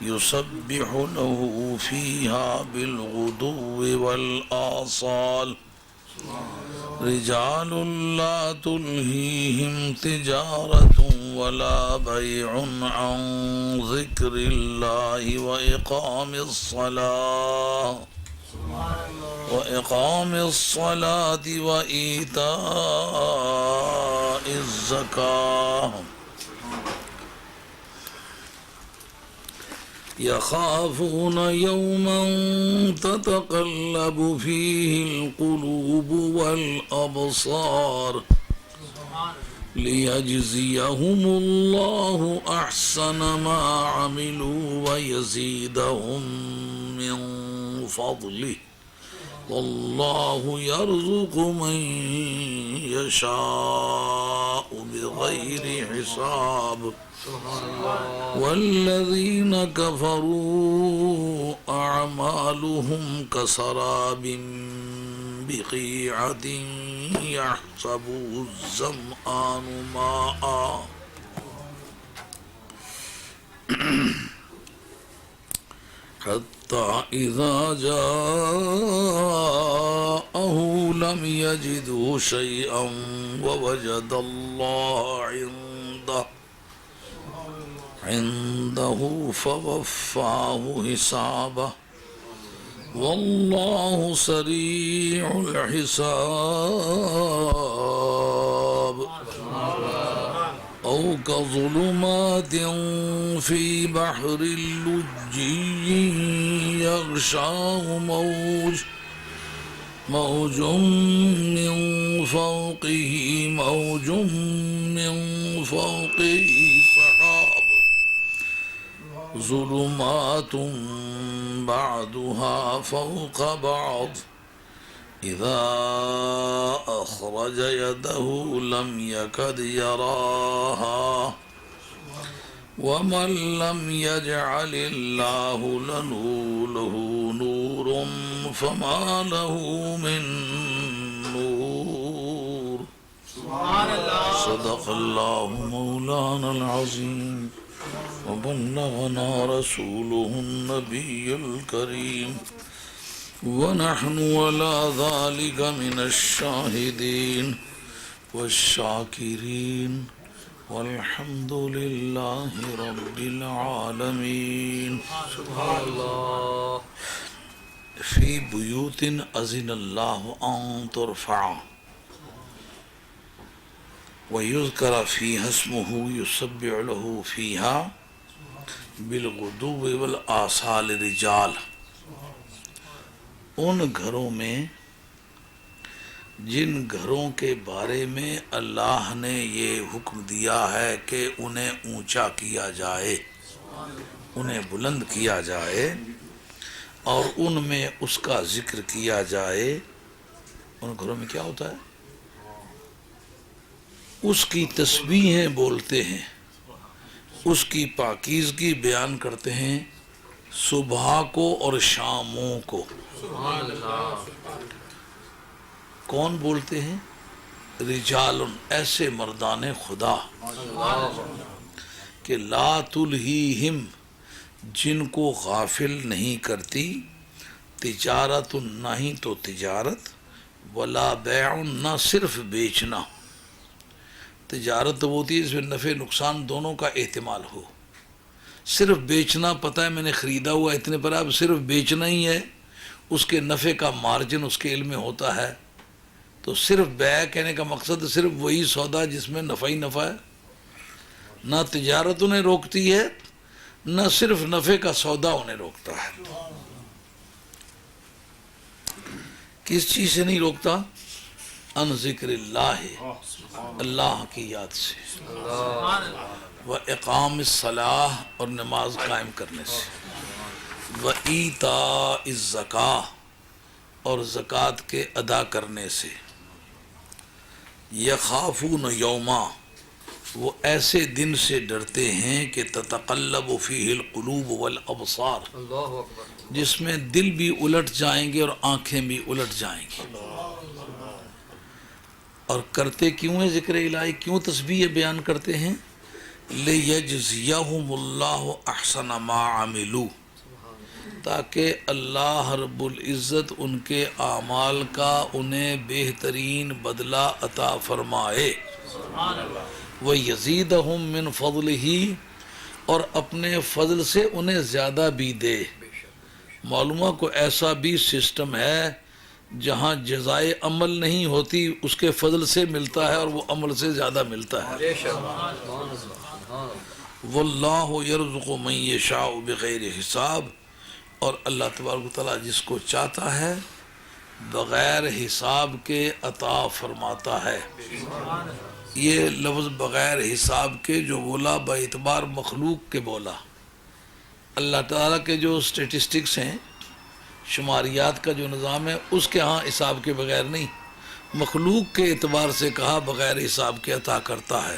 يسبح له فيها بالغدو والآصال رجال لا تلهيهم تجارة ولا بيع عن ذكر الله وإقام الصلاة وإيتاء الزكاة يخافون يوما تتقلب فيه القلوب والأبصار ليجزيهم الله أحسن ما عملوا ويزيدهم من فضله والله يرزق من يشاء بغير حساب والذين كفروا أعمالهم كسراب بقيعة يحسبه الظمآن ماء حتى إذا جاءه لم يجده شيئا ووجد الله عنده فوفاه حسابه والله سريع الحساب أو كظلمات في بحر اللجي يغشاه موج من فوقه سحاب ظلمات بعضها فوق بعض إذا أخرج يده لم يكد يراها ومن لم يجعل الله له نور فما له من نور صدق الله مولانا العظيم وبلغنا رسوله النبي الكريم ونحن على ذلك من الشاهدين والشاكرين والحمد لله رب العالمين سبحان الله في بيوت أذن الله أن ترفع ويذكر فيها اسمه يسبح له فيها بالغدو والآصال رجال ان گھروں میں جن گھروں کے بارے میں اللہ نے یہ حکم دیا ہے کہ انہیں اونچا کیا جائے انہیں بلند کیا جائے اور ان میں اس کا ذکر کیا جائے ان گھروں میں کیا ہوتا ہے اس کی تسبیحیں بولتے ہیں اس کی پاکیزگی بیان کرتے ہیں صبح کو اور شاموں کو کون بولتے ہیں رجال ایسے مردان خدا کہ لا تلہیہم جن کو غافل نہیں کرتی تجارت نہ ہی تو تجارت ولا بیع نہ صرف بیچنا تجارت تو ہوتی ہے اس میں نفع نقصان دونوں کا احتمال ہو صرف بیچنا پتہ ہے میں نے خریدا ہوا اتنے پر اب صرف بیچنا ہی ہے اس کے نفع کا مارجن اس کے علم میں ہوتا ہے تو صرف بیع کہنے کا مقصد صرف وہی سودا جس میں نفع ہی نفع ہے نہ تجارت انہیں روکتی ہے نہ صرف نفع کا سودا انہیں روکتا ہے کس چیز سے نہیں روکتا ان ذکر اللہ اللہ کی یاد سے وَإِقَامِ الصَّلَاةِ اور نماز قائم کرنے سے وَإِيتَاءِ الزَّكَاةِ اور زکوٰۃ کے ادا کرنے سے یخافون یوما وہ ایسے دن سے ڈرتے ہیں کہ تتقلب فیہ القلوب والابصار جس میں دل بھی الٹ جائیں گے اور آنکھیں بھی الٹ جائیں گی اور کرتے کیوں ہیں ذکر الہی کیوں تسبیح بیان کرتے ہیں لِيَجْزِيَهُمُ اللَّهُ أَحْسَنَ مَا عَمِلُوا، تاکہ اللہ رب العزت ان کے اعمال کا انہیں بہترین بدلہ عطا فرمائے، وَيَزِيدَهُم مِّن فَضْلِهِ، اور اپنے فضل سے انہیں زیادہ بھی دے۔ معلومہ کو ایسا بھی سسٹم ہے جہاں جزائے عمل نہیں ہوتی، اس کے فضل سے ملتا ہے اور وہ عمل سے زیادہ ملتا ہے۔ واللہ یرزق من یشاء بغیر حساب، اور اللہ تبارک و تعالیٰ جس کو چاہتا ہے بغیر حساب کے عطا فرماتا ہے۔ یہ لفظ بغیر حساب کے جو بولا باعتبار مخلوق کے بولا۔ اللہ تعالیٰ کے جو اسٹیٹسٹکس ہیں، شماریات کا جو نظام ہے، اس کے ہاں حساب کے بغیر نہیں، مخلوق کے اعتبار سے کہا بغیر حساب کے عطا کرتا ہے۔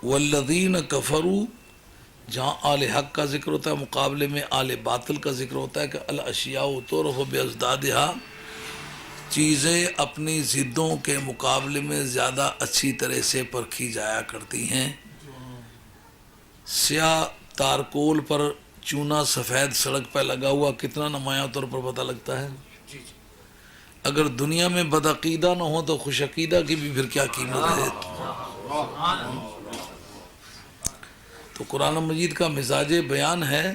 والذین کفروا، جہاں آل حق کا ذکر ہوتا ہے مقابلے میں آل باطل کا ذکر ہوتا ہے کہ الاشیاء تعرف بازدادہا، چیزیں اپنی ضدوں کے مقابلے میں زیادہ اچھی طرح سے پرکھی جایا کرتی ہیں۔ سیاہ تارکول پر چونا سفید سڑک پہ لگا ہوا کتنا نمایاں طور پر پتہ لگتا ہے۔ اگر دنیا میں بدعقیدہ نہ ہو تو خوش عقیدہ کی بھی پھر کیا قیمت ہے۔ تو قرآن مجید کا مزاج بیان ہے،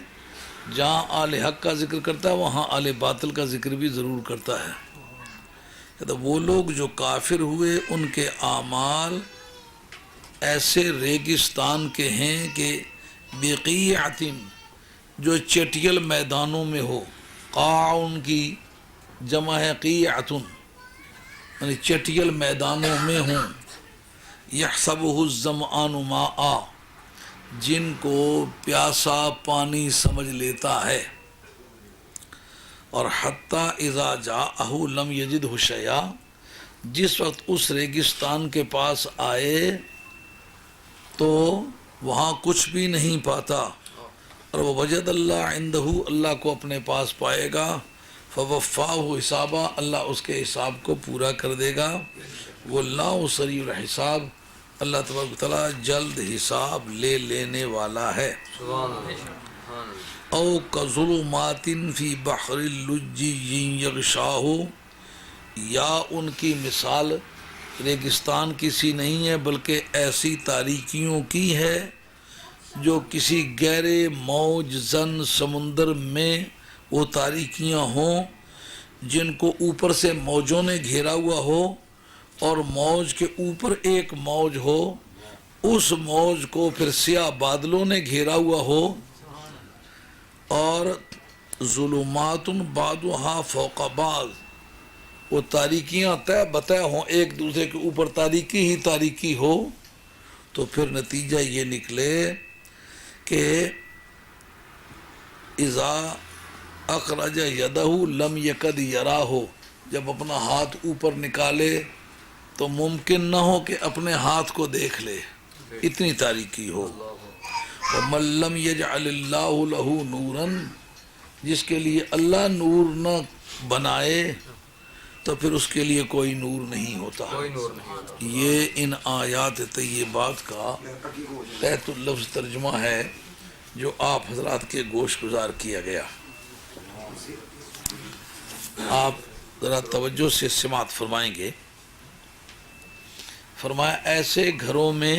جہاں آل حق کا ذکر کرتا ہے وہاں آل باطل کا ذکر بھی ضرور کرتا ہے۔ تو وہ لوگ جو کافر ہوئے ان کے اعمال ایسے ریگستان کے ہیں کہ بقیعۃ، جو چٹیل میدانوں میں ہو، قاع ان کی جمع ہے قیعۃ، یعنی چٹیل میدانوں میں ہوں، یحسبہ الظمآن ماء، جن کو پیاسا پانی سمجھ لیتا ہے، اور حتی اذا جاءہ لم یجدہ شیئا، جس وقت اس ریگستان کے پاس آئے تو وہاں کچھ بھی نہیں پاتا، اور وہ وجد اللہ عندہ، اللہ کو اپنے پاس پائے گا، فوفاہ حسابا، اللہ اس کے حساب کو پورا کر دے گا، واللہ سریع الحساب، اللہ تبارک و تعالیٰ جلد حساب لے لینے والا ہے۔ او کظلمات فی بحر اللجی یغشاہ، یا ان کی مثال ریگستان کسی نہیں ہے بلکہ ایسی تاریکیوں کی ہے جو کسی گہرے موج زن سمندر میں وہ تاریکیاں ہوں جن کو اوپر سے موجوں نے گھیرا ہوا ہو، اور موج کے اوپر ایک موج ہو، اس موج کو پھر سیاہ بادلوں نے گھیرا ہوا ہو، اور ظلمات بعضها فوق بعض، وہ تاریکیاں طے بطے ہوں، ایک دوسرے کے اوپر تاریکی ہی تاریکی ہو، تو پھر نتیجہ یہ نکلے کہ اذا اخرج یدہ لم یکد یراہ، جب اپنا ہاتھ اوپر نکالے تو ممکن نہ ہو کہ اپنے ہاتھ کو دیکھ لے، اتنی تاریکی ہو۔ ومن لم یجعل اللہ لہ نورا، جس کے لیے اللہ نور نہ بنائے تو پھر اس کے لیے کوئی نور نہیں ہوتا۔ یہ ان آیات طیبات کا تحت اللفظ ترجمہ ہے جو آپ حضرات کے گوش گزار کیا گیا۔ آپ ذرا توجہ سے سماعت فرمائیں گے۔ فرمایا ایسے گھروں میں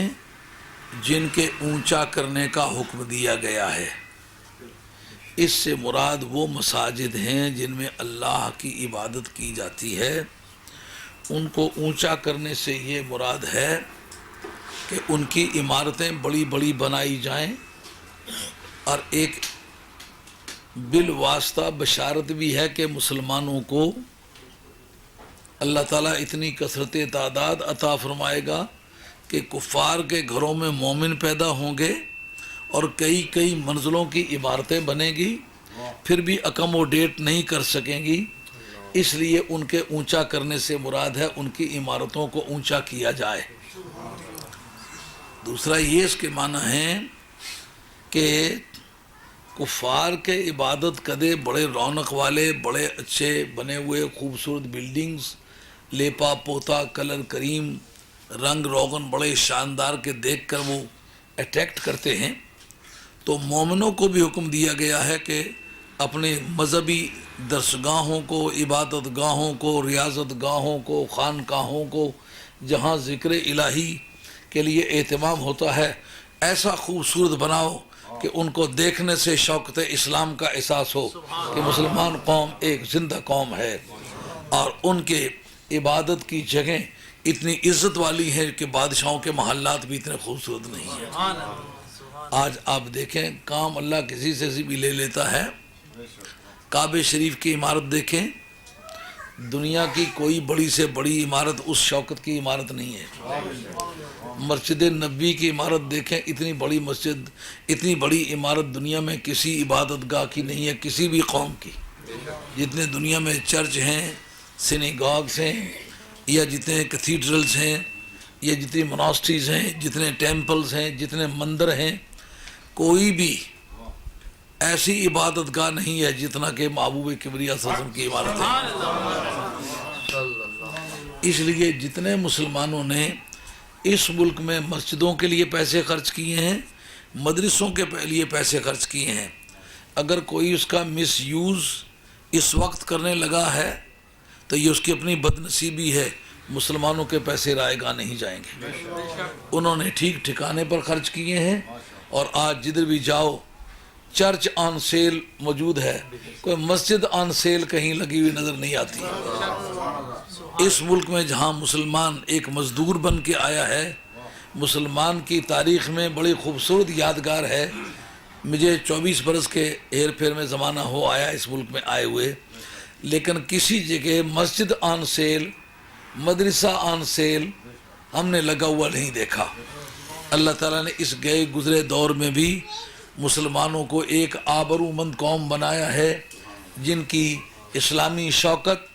جن کے اونچا کرنے کا حکم دیا گیا ہے، اس سے مراد وہ مساجد ہیں جن میں اللہ کی عبادت کی جاتی ہے، ان کو اونچا کرنے سے یہ مراد ہے کہ ان کی عمارتیں بڑی بڑی بنائی جائیں، اور ایک بالواسطہ بشارت بھی ہے کہ مسلمانوں کو اللہ تعالیٰ اتنی کثرت تعداد عطا فرمائے گا کہ کفار کے گھروں میں مومن پیدا ہوں گے، اور کئی کئی منزلوں کی عمارتیں بنیں گی، پھر بھی اکموڈیٹ نہیں کر سکیں گی، اس لیے ان کے اونچا کرنے سے مراد ہے ان کی عمارتوں کو اونچا کیا جائے۔ دوسرا یہ اس کے معنی ہے کہ کفار کے عبادت کدے بڑے رونق والے، بڑے اچھے بنے ہوئے خوبصورت بلڈنگز، لیپا پوتا کلر کریم رنگ روغن بڑے شاندار کے دیکھ کر وہ اٹریکٹ کرتے ہیں، تو مومنوں کو بھی حکم دیا گیا ہے کہ اپنے مذہبی درسگاہوں کو، عبادت گاہوں کو، ریاضت گاہوں کو، خانقاہوں کو، جہاں ذکر الہی کے لیے اہتمام ہوتا ہے، ایسا خوبصورت بناؤ کہ ان کو دیکھنے سے شوقت اسلام کا احساس ہو کہ مسلمان قوم ایک زندہ قوم ہے، اور ان کے عبادت کی جگہیں اتنی عزت والی ہیں کہ بادشاہوں کے محلات بھی اتنے خوبصورت نہیں ہیں۔ آج آپ دیکھیں کام اللہ کسی سے بھی لے لیتا ہے۔ کعبہ شریف کی عمارت دیکھیں، دنیا کی کوئی بڑی سے بڑی عمارت اس شوکت کی عمارت نہیں ہے۔ مسجد نبوی کی عمارت دیکھیں، اتنی بڑی مسجد، اتنی بڑی عمارت دنیا میں کسی عبادت گاہ کی نہیں ہے، کسی بھی قوم کی۔ جتنے دنیا میں چرچ ہیں، سینیگاگز ہیں، یا جتنے کیتھیڈرلز ہیں، یا جتنی موناسٹریز ہیں، جتنے ٹیمپلز ہیں، جتنے مندر ہیں، کوئی بھی ایسی عبادت گاہ نہیں ہے جتنا کہ محبوب کبریا صلی اللہ علیہ وسلم کی عمارت ہے۔ اس لیے جتنے مسلمانوں نے اس ملک میں مسجدوں کے لیے پیسے خرچ کیے ہیں، مدرسوں کے لیے پیسے خرچ کیے ہیں، اگر کوئی اس کا مس یوز اس وقت کرنے لگا ہے تو یہ اس کی اپنی بد نصیبی ہے، مسلمانوں کے پیسے رائے گاہ نہیں جائیں گے۔ انہوں نے ٹھیک ٹھکانے پر خرچ کیے ہیں، اور آج جدھر بھی جاؤ چرچ آن سیل موجود ہے، کوئی مسجد آن سیل کہیں لگی ہوئی نظر نہیں آتی۔ اس ملک میں جہاں مسلمان ایک مزدور بن کے آیا ہے، مسلمان کی تاریخ میں بڑی خوبصورت یادگار ہے۔ مجھے 24 برس کے ہیر پھیر میں زمانہ ہو آیا اس ملک میں آئے ہوئے، لیکن کسی جگہ مسجد آن سیل، مدرسہ آن سیل ہم نے لگا ہوا نہیں دیکھا۔ اللہ تعالیٰ نے اس گئے گزرے دور میں بھی مسلمانوں کو ایک آبرومند قوم بنایا ہے، جن کی اسلامی شوکت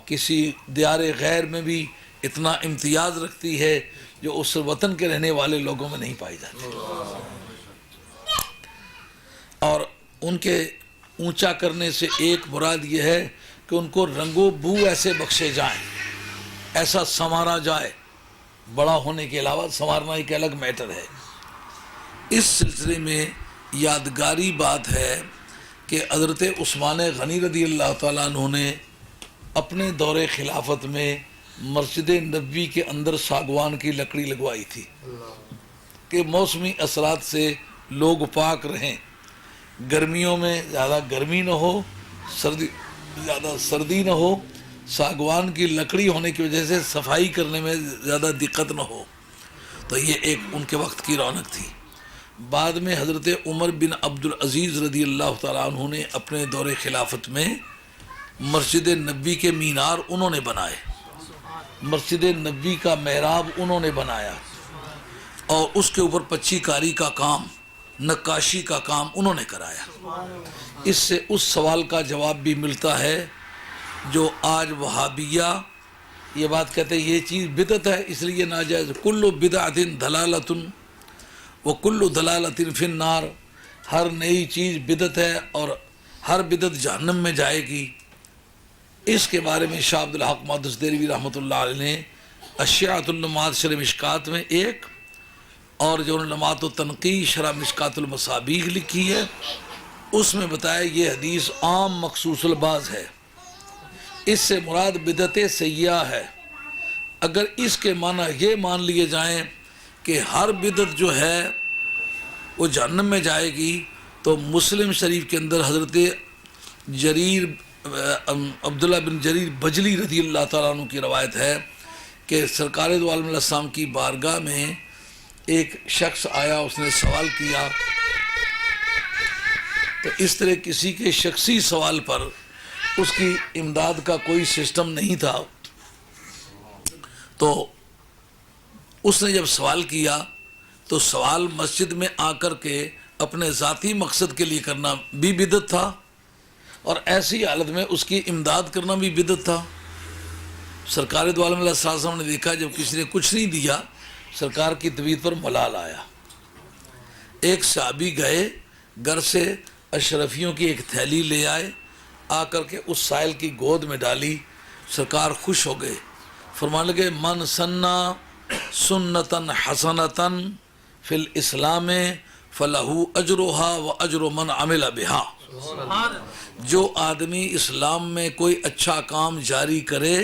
کسی دیار غیر میں بھی اتنا امتیاز رکھتی ہے جو اس وطن کے رہنے والے لوگوں میں نہیں پائی جاتی۔ اور ان کے اونچا کرنے سے ایک مراد یہ ہے کہ ان کو رنگ و بو ایسے بخشے جائیں، ایسا سنوارا جائے۔ بڑا ہونے کے علاوہ سنوارنا ایک الگ میٹر ہے۔ اس سلسلے میں یادگاری بات ہے کہ حضرت عثمان غنی رضی اللہ تعالیٰ عنہ نے اپنے دور خلافت میں مسجد نبوی کے اندر ساگوان کی لکڑی لگوائی تھی کہ موسمی اثرات سے لوگ پاک رہیں، گرمیوں میں زیادہ گرمی نہ ہو، زیادہ سردی نہ ہو، ساگوان کی لکڑی ہونے کی وجہ سے صفائی کرنے میں زیادہ دقت نہ ہو۔ تو یہ ایک ان کے وقت کی رونق تھی۔ بعد میں حضرت عمر بن عبدالعزیز رضی اللہ تعالیٰ عنہ نے اپنے دور خلافت میں مسجد نبوی کے مینار انہوں نے بنائے، مسجد نبوی کا محراب انہوں نے بنایا، اور اس کے اوپر پچی کاری کا کام، نقاشی کا کام انہوں نے کرایا۔ اس سے اس سوال کا جواب بھی ملتا ہے جو آج وہابیہ یہ بات کہتے ہیں یہ چیز بدعت ہے اس لیے ناجائز، کل بدعت ضلالۃ وکل ضلالۃ فی النار، ہر نئی چیز بدعت ہے اور ہر بدعت جہنم میں جائے گی۔ اس کے بارے میں شاہ عبد الحق محدث دہلوی رحمۃ اللہ علیہ نے اشیاۃ النمات شرح مشکات میں ایک، اور جو نمات و تنقیح شرح مشکات المصابیح لکھی ہے، اس میں بتایا یہ حدیث عام مخصوص الباز ہے، اس سے مراد بدعت سیئہ ہے۔ اگر اس کے معنی یہ مان لیے جائیں کہ ہر بدعت جو ہے وہ جہنم میں جائے گی، تو مسلم شریف کے اندر حضرت جریر عبداللہ بن جریر بجلی رضی اللہ تعالیٰ عنہ کی روایت ہے کہ سرکار دو عالم علیہ السلام کی بارگاہ میں ایک شخص آیا، اس نے سوال کیا، تو اس طرح کسی کے شخصی سوال پر اس کی امداد کا کوئی سسٹم نہیں تھا، تو اس نے جب سوال کیا تو سوال مسجد میں آ کر کے اپنے ذاتی مقصد کے لیے کرنا بھی بدعت تھا، اور ایسی حالت میں اس کی امداد کرنا بھی بدعت تھا۔ سرکار دو عالم علیہ السلام نے دیکھا جب کسی نے کچھ نہیں دیا، سرکار کی طبیعت پر ملال آیا۔ ایک صحابی گئے گھر سے اشرفیوں کی ایک تھیلی لے آئے، آ کر کے اس سائل کی گود میں ڈالی، سرکار خوش ہو گئے، فرمانے لگے من سنّا سنتن حسنتن فی الاسلام فلہ اجرہا و اجر من عمل بہا. جو آدمی اسلام میں کوئی اچھا کام جاری کرے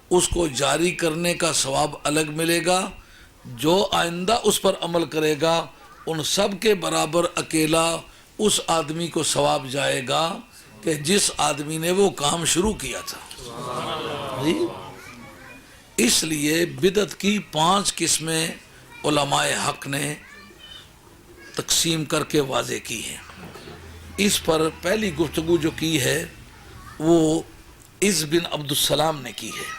اس کو جاری کرنے کا ثواب الگ ملے گا، جو آئندہ اس پر عمل کرے گا ان سب کے برابر اکیلا اس آدمی کو ثواب جائے گا کہ جس آدمی نے وہ کام شروع کیا تھا. جی اس لیے بدعت کی 5 قسمیں علماء حق نے تقسیم کر کے واضح کی ہیں. اس پر پہلی گفتگو جو کی ہے وہ عز بن عبدالسلام نے کی ہے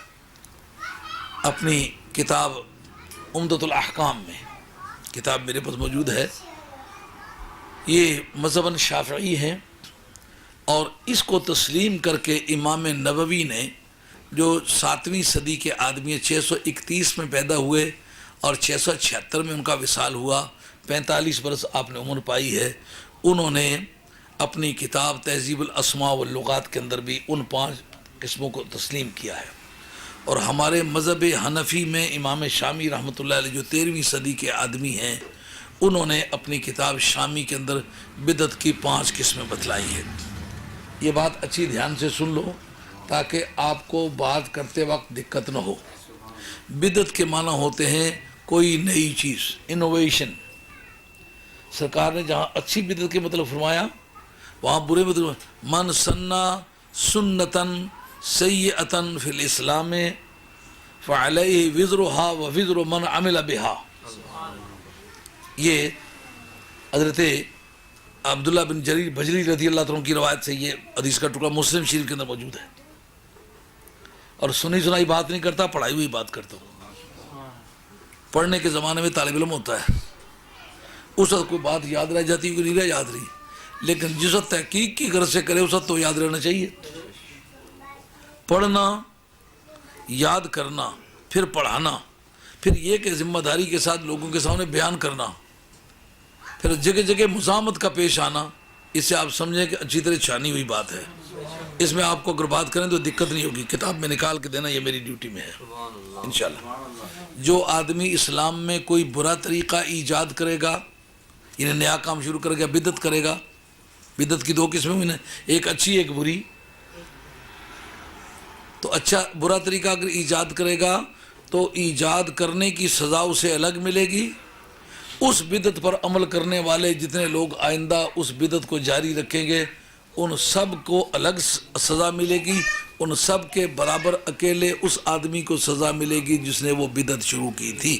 اپنی کتاب عمدۃ الاحکام میں. کتاب میرے پاس موجود ہے. یہ مذہباً شافعی ہیں اور اس کو تسلیم کر کے امام نووی نے جو 7ویں صدی کے آدمی 631 میں پیدا ہوئے اور 676 میں ان کا وصال ہوا، 45 برس آپ نے عمر پائی ہے، انہوں نے اپنی کتاب تہذیب الاسماء واللغات کے اندر بھی ان 5 قسموں کو تسلیم کیا ہے. اور ہمارے مذہب حنفی میں امام شامی رحمۃ اللہ علیہ جو 13ویں صدی کے آدمی ہیں انہوں نے اپنی کتاب شامی کے اندر بدعت کی 5 قسمیں بتلائی ہیں. یہ بات اچھی دھیان سے سن لو تاکہ آپ کو بات کرتے وقت دقت نہ ہو. بدعت کے معنی ہوتے ہیں کوئی نئی چیز، انوویشن. سرکار نے جہاں اچھی بدعت کے مطلب فرمایا وہاں برے مطلب من سنّا سنتن سیئتن فی الاسلام فعلیہ وزرہا و وزر من عمل بہا. یہ حضرت عبداللہ بن جریر بجلی رضی اللہ عنہ کی روایت سے یہ حدیث کا ٹکڑا مسلم شریف کے اندر موجود ہے. اور سنی سنائی بات نہیں کرتا، پڑھائی ہوئی بات کرتا ہوں. پڑھنے کے زمانے میں طالب علم ہوتا ہے، اس وقت کوئی بات یاد رہ جاتی ہے، کوئی نہیں رہ یاد رہی، لیکن جس وقت تحقیق کی غرض سے کرے اس وقت تو یاد رہنا چاہیے. پڑھنا، یاد کرنا، پھر پڑھانا، پھر یہ کہ ذمہ داری کے ساتھ لوگوں کے سامنے بیان کرنا، پھر جگہ جگہ مزاحمت کا پیش آنا، اس سے آپ سمجھیں کہ اچھی طرح چھانی ہوئی بات ہے. اس میں آپ کو اگر بات کریں تو دقت نہیں ہوگی، کتاب میں نکال کے دینا، یہ میری ڈیوٹی میں ہے انشاءاللہ. جو آدمی اسلام میں کوئی برا طریقہ ایجاد کرے گا، یعنی نیا کام شروع کرے گا، بدعت کرے گا. بدعت کی 2 قسمیں ہوئی نا، ایک اچھی ایک بری. تو اچھا برا طریقہ اگر ایجاد کرے گا تو ایجاد کرنے کی سزا اسے الگ ملے گی. اس بدعت پر عمل کرنے والے جتنے لوگ آئندہ اس بدعت کو جاری رکھیں گے ان سب کو الگ سزا ملے گی، ان سب کے برابر اکیلے اس آدمی کو سزا ملے گی جس نے وہ بدعت شروع کی تھی.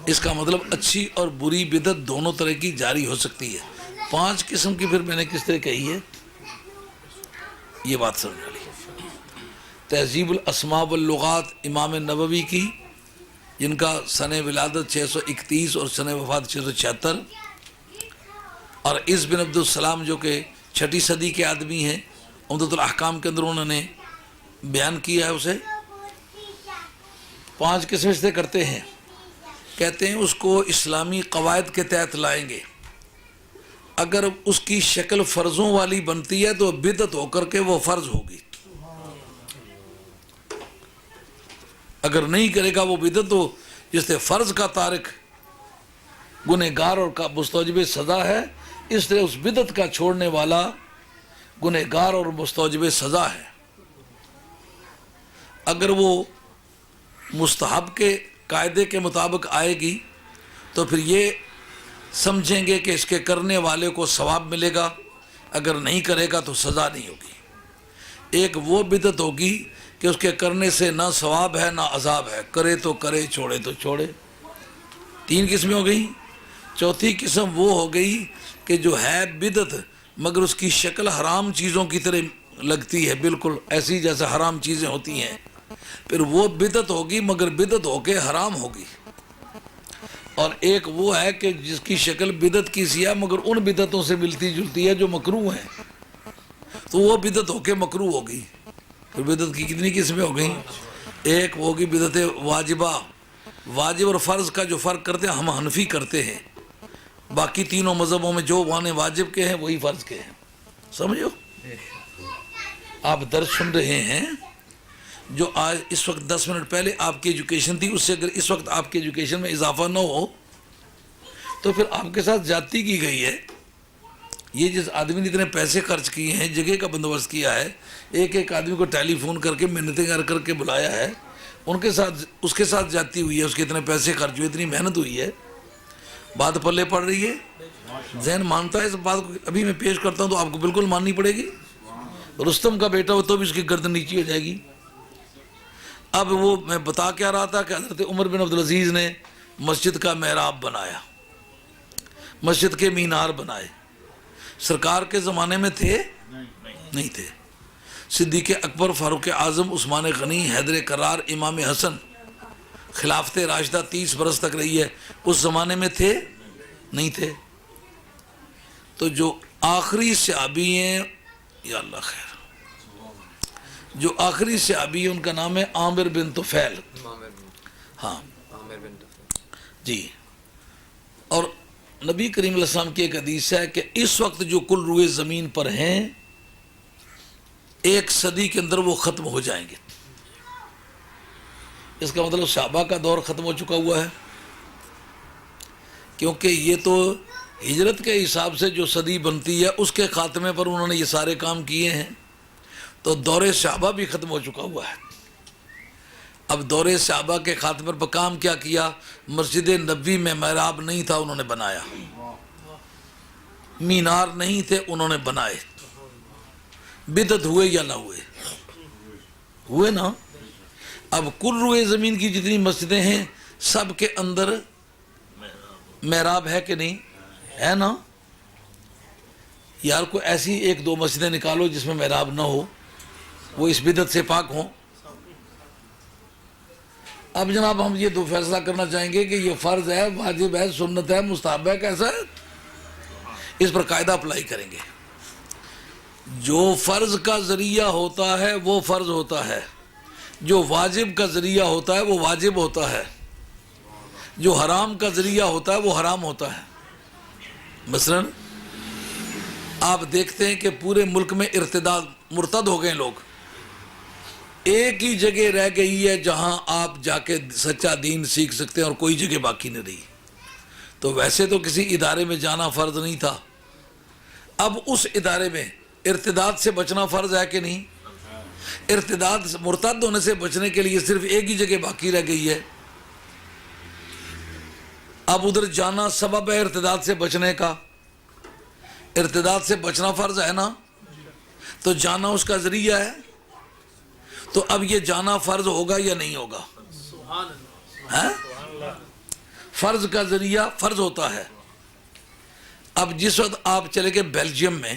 اس کا مطلب اچھی اور بری بدعت دونوں طرح کی جاری ہو سکتی ہے. 5 قسم کی پھر میں نے کس طرح کہی ہے یہ بات سمجھ لی. تہذیب الاسماء واللغات امام نووی کی، جن کا سن ولادت 631 اور سن وفات 676، اور عز بن عبدالسلام جو کہ 6ٹھی صدی کے آدمی ہیں، عمدۃ الاحکام کے اندر انہوں نے بیان کیا ہے. اسے 5 قسم سے کرتے ہیں. کہتے ہیں اس کو اسلامی قواعد کے تحت لائیں گے. اگر اس کی شکل فرضوں والی بنتی ہے تو بدعت ہو کر کے وہ فرض ہوگی. اگر نہیں کرے گا وہ بدعت تو جس سے فرض کا تارک گنہگار اور کا مستوجب سزا ہے، اس طرح اس بدعت کا چھوڑنے والا گنہگار اور مستوجب سزا ہے. اگر وہ مستحب کے قاعدے کے مطابق آئے گی تو پھر یہ سمجھیں گے کہ اس کے کرنے والے کو ثواب ملے گا، اگر نہیں کرے گا تو سزا نہیں ہوگی. ایک وہ بدعت ہوگی کہ اس کے کرنے سے نہ ثواب ہے نہ عذاب ہے، کرے تو کرے، چھوڑے تو چھوڑے. 3 قسمیں ہو گئی. 4تھی قسم وہ ہو گئی کہ جو ہے بدعت مگر اس کی شکل حرام چیزوں کی طرح لگتی ہے، بالکل ایسی جیسے حرام چیزیں ہوتی ہیں، پھر وہ بدعت ہوگی مگر بدعت ہو کے حرام ہوگی. اور ایک وہ ہے کہ جس کی شکل بدعت کی سی ہے مگر ان بدعتوں سے ملتی جلتی ہے جو مکروہ ہیں، تو وہ بدعت ہو کے مکروہ ہوگی. پھر بدعت کی کتنی قسمیں ہو گئیں؟ ایک ہوگی بدعت واجبہ، واجب اور فرض کا جو فرق کرتے ہیں ہم حنفی کرتے ہیں، باقی تینوں مذہبوں میں جو معنی واجب کے ہیں وہی فرض کے ہیں. سمجھو آپ درس سن رہے ہیں، جو آج اس وقت 10 منٹ پہلے آپ کی ایجوکیشن تھی، اس سے اگر اس وقت آپ کی ایجوکیشن میں اضافہ نہ ہو تو پھر آپ کے ساتھ زیادتی کی گئی ہے۔ یہ جس آدمی نے اتنے پیسے خرچ کیے ہیں، جگہ کا بندوبست کیا ہے، ایک ایک آدمی کو ٹیلی فون کر کے منتیں کر کے بلایا ہے، اس کے ساتھ زیادتی ہوئی ہے، اس کے اتنے پیسے خرچ ہوئے، اتنی محنت ہوئی ہے، بات پلے پڑ رہی ہے، ذہن مانتا ہے اس بات کو؟ ابھی میں پیش کرتا ہوں تو آپ کو بالکل ماننی پڑے گی۔ رستم کا بیٹا ہو تو بھی اس کی گردن نیچی ہو جائے گی۔ اب وہ میں بتا کیا رہا تھا کہ حضرت عمر بن عبدالعزیز نے مسجد کا محراب بنایا، مسجد کے مینار بنائے، سرکار کے زمانے میں تھے؟ نہیں تھے۔ صدیق اکبر، فاروق اعظم، عثمان غنی، حیدر کرار، امام حسن، خلافت راشدہ 30 برس تک رہی ہے، اس زمانے میں تھے؟ نہیں تھے۔ تو جو آخری صحابی ہیں، یا اللہ خیر، جو آخری صحابی ہیں ان کا نام ہے عامر بن طفیل۔ ہاں جی، اور نبی کریم علیہ السلام کی ایک حدیث ہے کہ اس وقت جو کل روئے زمین پر ہیں 1 صدی کے اندر وہ ختم ہو جائیں گے۔ اس کا مطلب صحابہ کا دور ختم ہو چکا ہوا ہے، کیونکہ یہ تو ہجرت کے حساب سے جو صدی بنتی ہے اس کے خاتمے پر انہوں نے یہ سارے کام کیے ہیں، تو دور صحابہ بھی ختم ہو چکا ہوا ہے۔ اب دور صحابہ کے خاتمے پر کام کیا کیا؟ مسجد نبوی میں محراب نہیں تھا، انہوں نے بنایا، مینار نہیں تھے، انہوں نے بنائے۔ بدعت ہوئے یا نہ ہوئے؟ ہوئے نا۔ اب کل روئے زمین کی جتنی مسجدیں ہیں سب کے اندر محراب ہے کہ نہیں؟ ہے نا۔ یار کوئی ایسی 1-2 مسجدیں نکالو جس میں محراب نہ ہو، وہ اس بدعت سے پاک ہوں۔ اب جناب ہم یہ 2 فیصلہ کرنا چاہیں گے کہ یہ فرض ہے، واجب ہے، سنت ہے، مستحب ہے، کیسا ہے؟ اس پر قاعدہ اپلائی کریں گے۔ جو فرض کا ذریعہ ہوتا ہے وہ فرض ہوتا ہے، جو واجب کا ذریعہ ہوتا ہے وہ واجب ہوتا ہے، جو حرام کا ذریعہ ہوتا ہے وہ حرام ہوتا ہے۔ مثلا آپ دیکھتے ہیں کہ پورے ملک میں ارتداد، مرتد ہو گئے لوگ، ایک ہی جگہ رہ گئی ہے جہاں آپ جا کے سچا دین سیکھ سکتے ہیں اور کوئی جگہ باقی نہیں رہی۔ تو ویسے تو کسی ادارے میں جانا فرض نہیں تھا، اب اس ادارے میں ارتداد سے بچنا فرض ہے کہ نہیں؟ ارتداد مرتد ہونے سے بچنے کے لیے صرف ایک ہی جگہ باقی رہ گئی ہے، اب ادھر جانا سبب ہے ارتداد سے بچنے کا۔ ارتداد سے بچنا فرض ہے نا، تو جانا اس کا ذریعہ ہے، تو اب یہ جانا فرض ہوگا یا نہیں ہوگا؟ فرض کا ذریعہ فرض ہوتا ہے۔ اب جس وقت آپ چلے گئے بیلجیم میں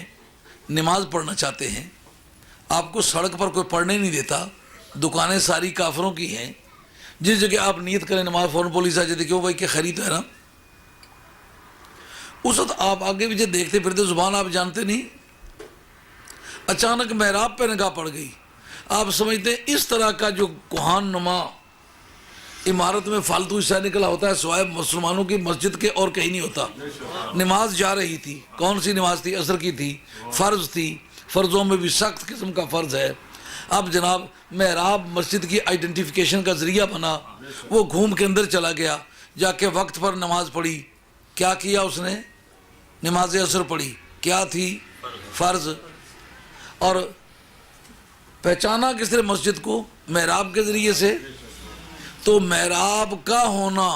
نماز پڑھنا چاہتے ہیں، آپ کو سڑک پر کوئی پڑھنے نہیں دیتا، دکانیں ساری کافروں کی ہیں، جس جگہ آپ نیت کریں نماز فوراً پولیس آ جاتی، کیوں بھائی کہ خرید ہے نا۔ اس وقت آپ آگے پیچھے دیکھتے پھرتے، زبان آپ جانتے نہیں، اچانک محراب پہ نگاہ پڑ گئی، آپ سمجھتے ہیں اس طرح کا جو کوہان نما عمارت میں فالتو حصہ نکلا ہوتا ہے سوائے مسلمانوں کی مسجد کے اور کہیں نہیں ہوتا۔ نماز جا رہی تھی، کون سی نماز تھی؟ عصر کی تھی، فرض تھی، فرضوں میں بھی سخت قسم کا فرض ہے۔ اب جناب محراب مسجد کی آئیڈینٹیفیکیشن کا ذریعہ بنا، وہ گھوم کے اندر چلا گیا، جا کے وقت پر نماز پڑھی، کیا کیا اس نے؟ نماز عصر پڑھی، کیا تھی؟ فرض۔ اور پہچانا کس طرح مسجد کو؟ محراب کے ذریعے سے۔ تو محراب کا ہونا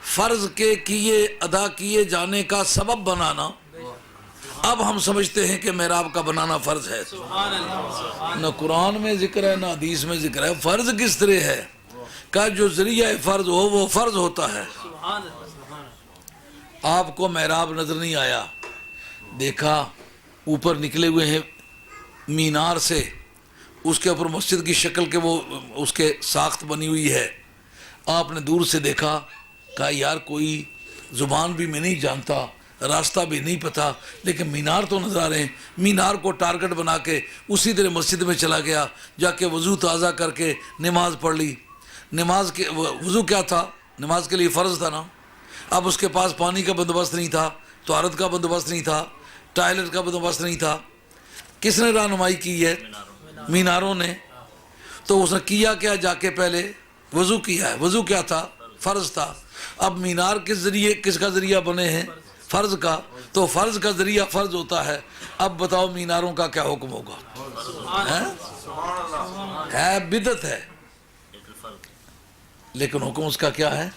فرض کے کیے ادا کیے جانے کا سبب بنانا، اب ہم سمجھتے ہیں کہ محراب کا بنانا فرض ہے۔ نہ قرآن میں ذکر ہے نہ حدیث میں ذکر ہے۔ فرض کس طرح ہے کہ جو ذریعہ فرض ہو وہ فرض ہوتا ہے۔ آپ کو محراب نظر نہیں آیا، دیکھا اوپر نکلے ہوئے ہیں مینار سے، اس کے اوپر مسجد کی شکل کے وہ اس کے ساخت بنی ہوئی ہے، آپ نے دور سے دیکھا، کہا یار کوئی زبان بھی میں نہیں جانتا، راستہ بھی نہیں پتا، لیکن مینار تو نظر آ رہے ہیں۔ مینار کو ٹارگٹ بنا کے اسی طرح مسجد میں چلا گیا، جا کے وضو تازہ کر کے نماز پڑھ لی۔ نماز کے وضو کیا تھا؟ نماز کے لیے فرض تھا نا۔ اب اس کے پاس پانی کا بندوبست نہیں تھا، طہارت کا بندوبست نہیں تھا، ٹائلٹ کا بندوبست نہیں تھا، کس نے رہنمائی کی ہے؟ میناروں نے۔ تو اس نے کیا کیا؟ جا کے پہلے وضو کیا ہے. وضو کیا تھا؟ فرض تھا. اب مینار کس کا ذریعہ بنے ہیں؟ فرض کا. تو فرض کا ذریعہ فرض ہوتا ہے. اب بتاؤ میناروں کا کیا حکم ہوگا؟ ہے بدعت ہے، لیکن حکم اس کا کیا ہے؟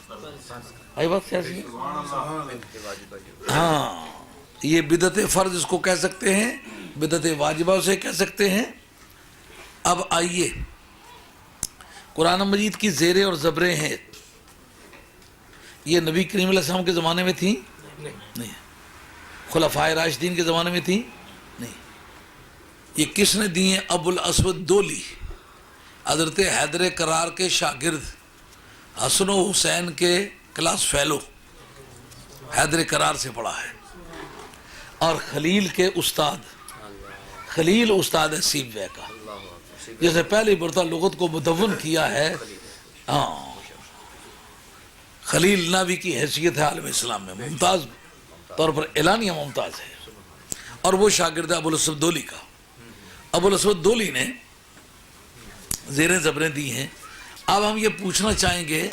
آئی بات کیسی؟ ہاں، یہ بدعت فرض اس کو کہہ سکتے ہیں، بدعت واجبہ اسے کہہ سکتے ہیں. اب آئیے، قرآن مجید کی زیریں اور زبریں ہیں، یہ نبی کریم علیہ السلام کے زمانے میں تھیں؟ نہیں. خلفائے راشدین کے زمانے میں تھیں؟ نہیں. یہ کس نے دی ہیں؟ ابو الاسود دولی، حضرت حیدر کرار کے شاگرد، حسن و حسین کے کلاس فیلو، حیدر کرار سے پڑھا ہے. اور خلیل کے استاد، خلیل استاد ہے سیبوے کا، جس نے پہلی مرتبہ لغت کو مدون کیا ہے. ہاں، خلیل نبی کی حیثیت ہے عالم اسلام میں، ممتاز طور پر اعلانیہ ممتاز ہے. اور وہ شاگرد ہے ابو الاسود دولی کا. ابو الاسود دولی نے زیریں زبریں دی ہیں. اب ہم یہ پوچھنا چاہیں گے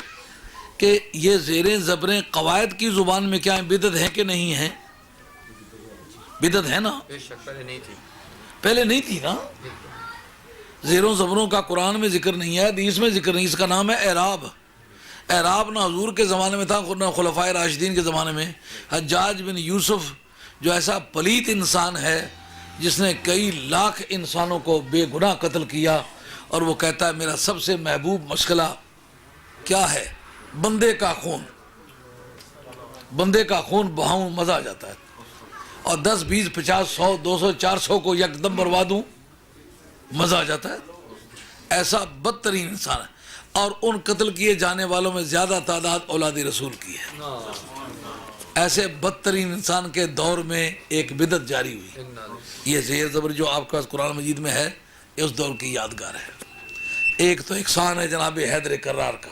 کہ یہ زیریں زبریں قواعد کی زبان میں کیا ہیں؟ بدعت ہیں کہ نہیں ہیں؟ بدعت ہے نا؟ پہلے نہیں تھی نا. زیروں زبروں کا قرآن میں ذکر نہیں ہے، حدیث میں ذکر نہیں. اس کا نام ہے اعراب. اعراب نہ حضور کے زمانے میں تھا، نہ خلفائے راشدین کے زمانے میں. حجاج بن یوسف جو ایسا پلیت انسان ہے جس نے کئی لاکھ انسانوں کو بے گناہ قتل کیا، اور وہ کہتا ہے میرا سب سے محبوب مشغلہ کیا ہے؟ بندے کا خون. بندے کا خون بہاؤں مزہ آ جاتا ہے، اور 10 20 50 100 200 400 کو یکدم بروا دوں مزہ آ جاتا ہے. ایسا بدترین انسان ہے. اور ان قتل کیے جانے والوں میں زیادہ تعداد اولاد رسول کی ہے. ایسے بدترین انسان کے دور میں ایک بدعت جاری ہوئی. یہ زیر زبر جو آپ کے پاس قرآن مجید میں ہے، یہ اس دور کی یادگار ہے. ایک تو احسان ہے جناب حیدر کرار کا،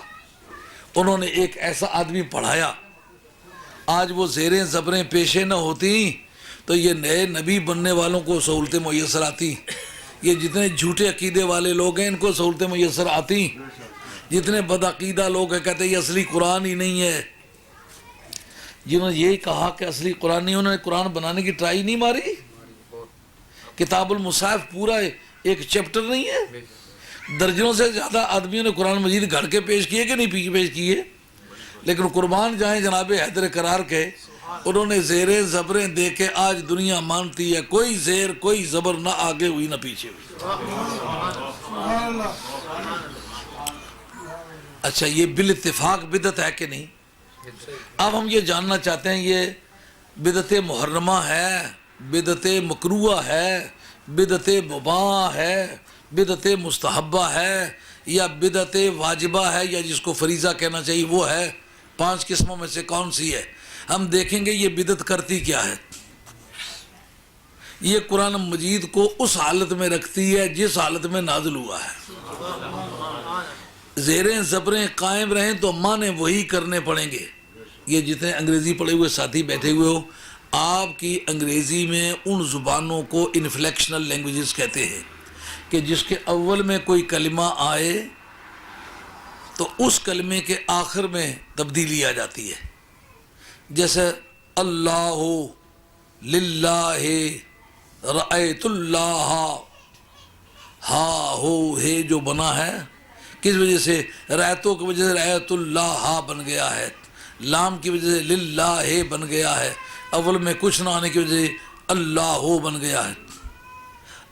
انہوں نے ایک ایسا آدمی پڑھایا. آج وہ زیریں زبریں پیشے نہ ہوتی تو یہ نئے نبی بننے والوں کو سہولتیں میسر آتی. یہ جتنے جھوٹے عقیدے والے لوگ ہیں ان کو سہولتیں میسر آتی. جتنے بدعقیدہ لوگ ہیں کہتے ہیں یہ اصلی قرآن ہی نہیں ہے. جنہوں نے یہ کہا کہ اصلی قرآن نہیں، انہوں نے قرآن بنانے کی ٹرائی نہیں ماری. کتاب المصحف پورا ایک چیپٹر نہیں ہے. درجنوں سے زیادہ آدمیوں نے قرآن مجید گھڑ کے پیش کیے کہ نہیں پیش کیے. لیکن قربان جائیں جناب حیدر کرار کے، انہوں نے زیریں زبریں دے کے آج دنیا مانتی ہے کوئی زیر کوئی زبر نہ آگے ہوئی نہ پیچھے ہوئی. اچھا، یہ بالاتفاق بدعت ہے کہ نہیں؟ اب ہم یہ جاننا چاہتے ہیں یہ بدعت محرمہ ہے، بدعت مکروہ ہے، بدعت مباح ہے، بدعت مستحبہ ہے، یا بدعت واجبہ ہے، یا جس کو فریضہ کہنا چاہیے وہ ہے. 5 قسموں میں سے کون سی ہے؟ ہم دیکھیں گے یہ بدعت کرتی کیا ہے. یہ قرآن مجید کو اس حالت میں رکھتی ہے جس حالت میں نازل ہوا ہے. زیریں زبریں قائم رہیں تو معنی وہی کرنے پڑیں گے. یہ جتنے انگریزی پڑھے ہوئے ساتھی بیٹھے ہوئے ہو، آپ کی انگریزی میں ان زبانوں کو انفلیکشنل لینگویجز کہتے ہیں کہ جس کے اول میں کوئی کلمہ آئے تو اس کلمے کے آخر میں تبدیلی آ جاتی ہے. جیسے اللہ للہ، رأیت اللہ، ہا ہو ہے جو بنا ہے کس وجہ سے؟ رأیتوں کی وجہ سے رأیت اللہ بن گیا ہے. لام کی وجہ سے للہ بن گیا ہے. اول میں کچھ نہ آنے کی وجہ سے اللہ بن گیا ہے.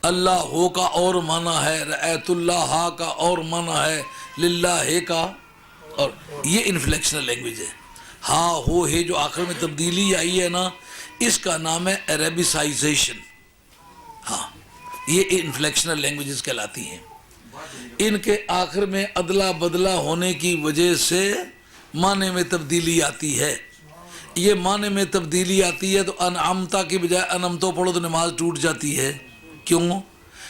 اللہ ہو کا اور معنی ہے، رأیت اللہ کا اور معنی ہے، للہ کا. اور یہ انفلیکشنل لینگویج ہے. ہاں ہو ہے جو آخر میں تبدیلی آئی ہے نا، اس کا نام ہے عربیسائزیشن. ہاں، یہ انفلیکشنل لینگویجز کہلاتی ہیں. ان کے آخر میں ادلا بدلا ہونے کی وجہ سے معنی میں تبدیلی آتی ہے. یہ معنی میں تبدیلی آتی ہے تو انعمتا کی بجائے انمتو پڑھو تو نماز ٹوٹ جاتی ہے. کیوں؟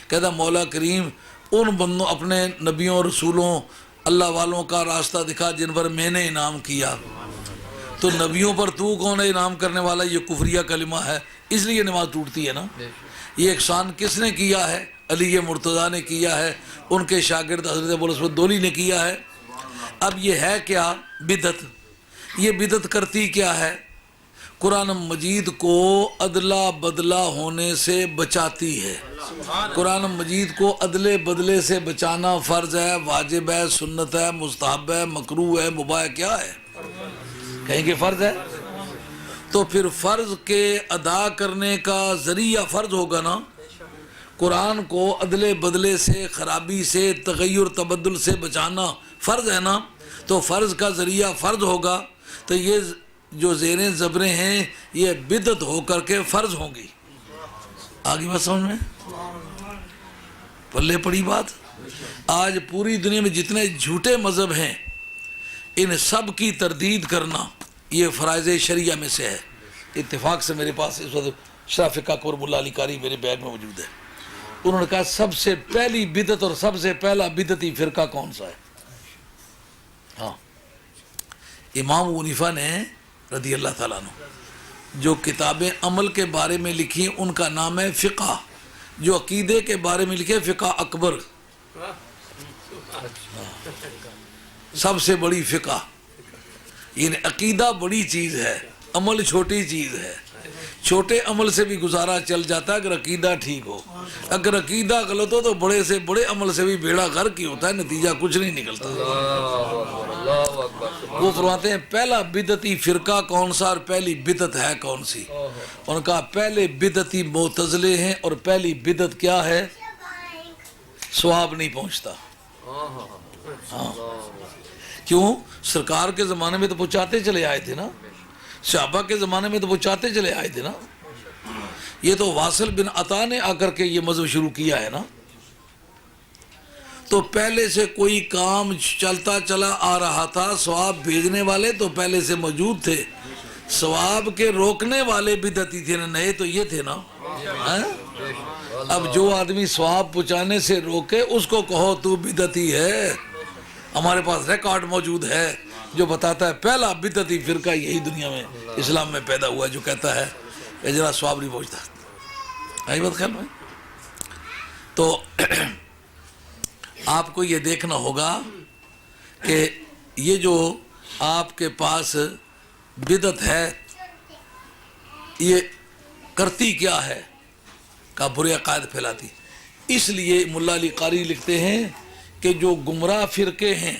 کہتا مولا کریم ان بندوں اپنے نبیوں رسولوں اللہ والوں کا راستہ دکھا جن پر میں نے انعام کیا. تو نبیوں پر تو کون ہے انعام کرنے والا؟ یہ کفریہ کلمہ ہے، اس لیے نماز ٹوٹتی ہے نا. یہ احسان کس نے کیا ہے؟ علی مرتضیٰ نے کیا ہے، ان کے شاگرد حضرت ابو الاسود دولی نے کیا ہے۔ اب یہ ہے کیا بدعت؟ یہ بدعت کرتی کیا ہے؟ قرآن مجید کو ادلا بدلہ ہونے سے بچاتی ہے۔ قرآن مجید کو ادلے بدلے سے بچانا فرض ہے، واجب ہے، سنت ہے، مستحب ہے، مکروہ ہے، مباح ہے، کیا ہے؟ کہیں کہ فرض ہے۔ تو پھر فرض کے ادا کرنے کا ذریعہ فرض ہوگا نا۔ قرآن کو ادلے بدلے سے، خرابی سے، تغیر تبدل سے بچانا فرض ہے نا، تو فرض کا ذریعہ فرض ہوگا، تو یہ جو زیریں زبریں ہیں یہ بدعت ہو کر کے فرض ہوں گی۔ آگے بات سمجھ میں پلے پڑی بات۔ آج پوری دنیا میں جتنے جھوٹے مذہب ہیں ان سب کی تردید کرنا یہ فرائض شریعہ میں سے ہے۔ اتفاق سے میرے پاس اس وقت شرح فقہ قور ملا علی قاری میرے بیگ میں موجود ہے۔ انہوں نے کہا سب سے پہلی بدعت اور سب سے پہلا بدعتی فرقہ کون سا ہے؟ ہاں، امام ابو حنیفہ نے رضی اللہ تعالیٰ عنہ جو کتابیں عمل کے بارے میں لکھی ان کا نام ہے فقہ، جو عقیدے کے بارے میں لکھے فقہ اکبر، سب سے بڑی فقہ۔ یعنی عقیدہ بڑی چیز ہے، عمل چھوٹی چیز ہے۔ چھوٹے عمل سے بھی گزارا چل جاتا ہے اگر عقیدہ ٹھیک ہو، اگر عقیدہ غلط ہو تو بڑے سے بڑے عمل سے بھی بیڑا غرق ہی ہوتا ہے، نتیجہ کچھ نہیں نکلتا۔ وہ فرماتے ہیں پہلا بدعتی فرقہ کون سا اور پہلی بدعت ہے کون سی؟ ان کا پہلے بدعتی معتزلے ہیں، اور پہلی بدعت کیا ہے؟ ثواب نہیں پہنچتا۔ ہاں، کیوں؟ سرکار کے زمانے میں تو پہنچاتے چلے آئے تھے نا، صحابہ کے زمانے میں تو پہنچاتے چلے آئے تھے نا۔ یہ تو واصل بن عطا نے آ کر کے یہ مذہب شروع کیا ہے نا۔ تو پہلے سے کوئی کام چلتا چلا آ رہا تھا، ثواب بھیجنے والے تو پہلے سے موجود تھے، ثواب کے روکنے والے بدعتی تھے نا، نئے تو یہ تھے نا۔ اب جو آدمی ثواب پہنچانے سے روکے اس کو کہو تو بدعتی ہے۔ ہمارے پاس ریکارڈ موجود ہے جو بتاتا ہے پہلا بدعتی فرقہ یہی دنیا میں اسلام میں پیدا ہوا جو کہتا ہے اجرا ثواب نہیں پہنچتا۔ آئی بات خیال میں؟ تو آپ کو یہ دیکھنا ہوگا کہ یہ جو آپ کے پاس بدعت ہے یہ کرتی کیا ہے؟ کا برے عقائد پھیلاتی۔ اس لیے ملا علی قاری لکھتے ہیں کہ جو گمراہ فرقے ہیں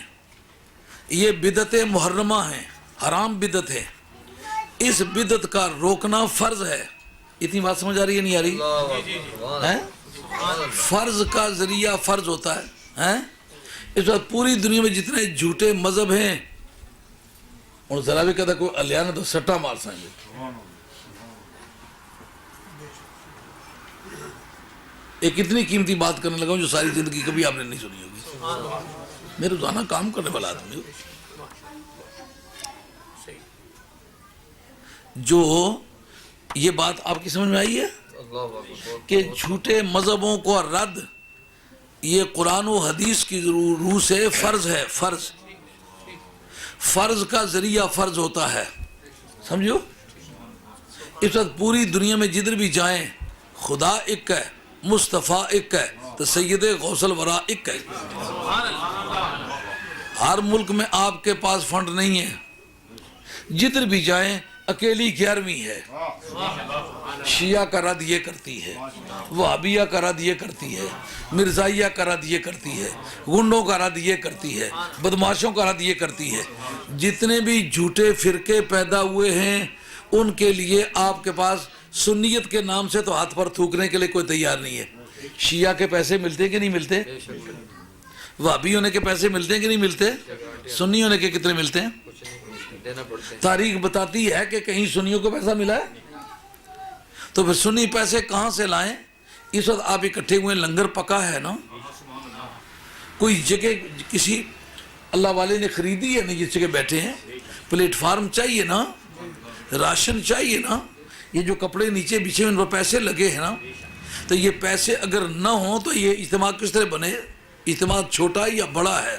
یہ بدعت محرمہ ہیں، حرام بدعت ہے، اس بدعت کا روکنا فرض ہے۔ اتنی بات سمجھ آ رہی ہے نہیں آ رہی؟ فرض کا ذریعہ فرض ہوتا ہے۔ اس وقت پوری دنیا میں جتنے جھوٹے مذہب ہیں اور ذرا بھی کہتا کوئی الیانا تو سٹا مار سائیں گے۔ ایک اتنی قیمتی بات کرنے لگا ہوں جو ساری زندگی کبھی آپ نے نہیں سنی ہوگی۔ میں روزانہ کام کرنے والا آدمی ہوں۔ جو یہ بات آپ کی سمجھ میں آئی ہے کہ جھوٹے مذہبوں کو رد یہ قرآن و حدیث کی روح سے فرض ہے۔ فرض کا ذریعہ فرض ہوتا ہے، سمجھو۔ اس وقت پوری دنیا میں جدھر بھی جائیں خدا ایک ہے، مصطفیٰ ایک ہے، تو سید غوث الورا ایک ہے۔ ہر ملک میں آپ کے پاس فنڈ نہیں ہے، جدھر بھی جائیں اکیلی 11ویں ہے۔ شیعہ کا رد یہ کرتی ہے، وہابیہ کا رد یہ کرتی ہے، مرزائیہ کا رد یہ کرتی ہے، گنڈوں کا رد یہ کرتی ہے، بدماشوں کا رد یہ کرتی ہے۔ جتنے بھی جھوٹے فرقے پیدا ہوئے ہیں ان کے لیے آپ کے پاس سنیت کے نام سے تو ہاتھ پر تھوکنے کے لیے کوئی تیار نہیں ہے۔ شیعہ کے پیسے ملتے کہ نہیں ملتے؟ وہابی ہونے کے پیسے ملتے ہیں کہ نہیں ملتے؟ سنی ہونے کے کتنے ملتے ہیں؟ تاریخ بتاتی ہے کہ کہیں سنیوں کو پیسہ ملا ہے؟ تو پھر سنی پیسے کہاں سے لائیں؟ اس وقت آپ اکٹھے ہوئے، لنگر پکا ہے نا، کوئی جگہ کسی اللہ والے نے خریدی ہے نا، جس جگہ بیٹھے ہیں، پلیٹ فارم چاہیے نا، راشن چاہیے نا، یہ جو کپڑے نیچے بچھے ان پر پیسے لگے ہیں نا، تو یہ پیسے اگر نہ ہوں تو یہ اجتماع کس طرح بنے؟ اجتماع چھوٹا یا بڑا ہے،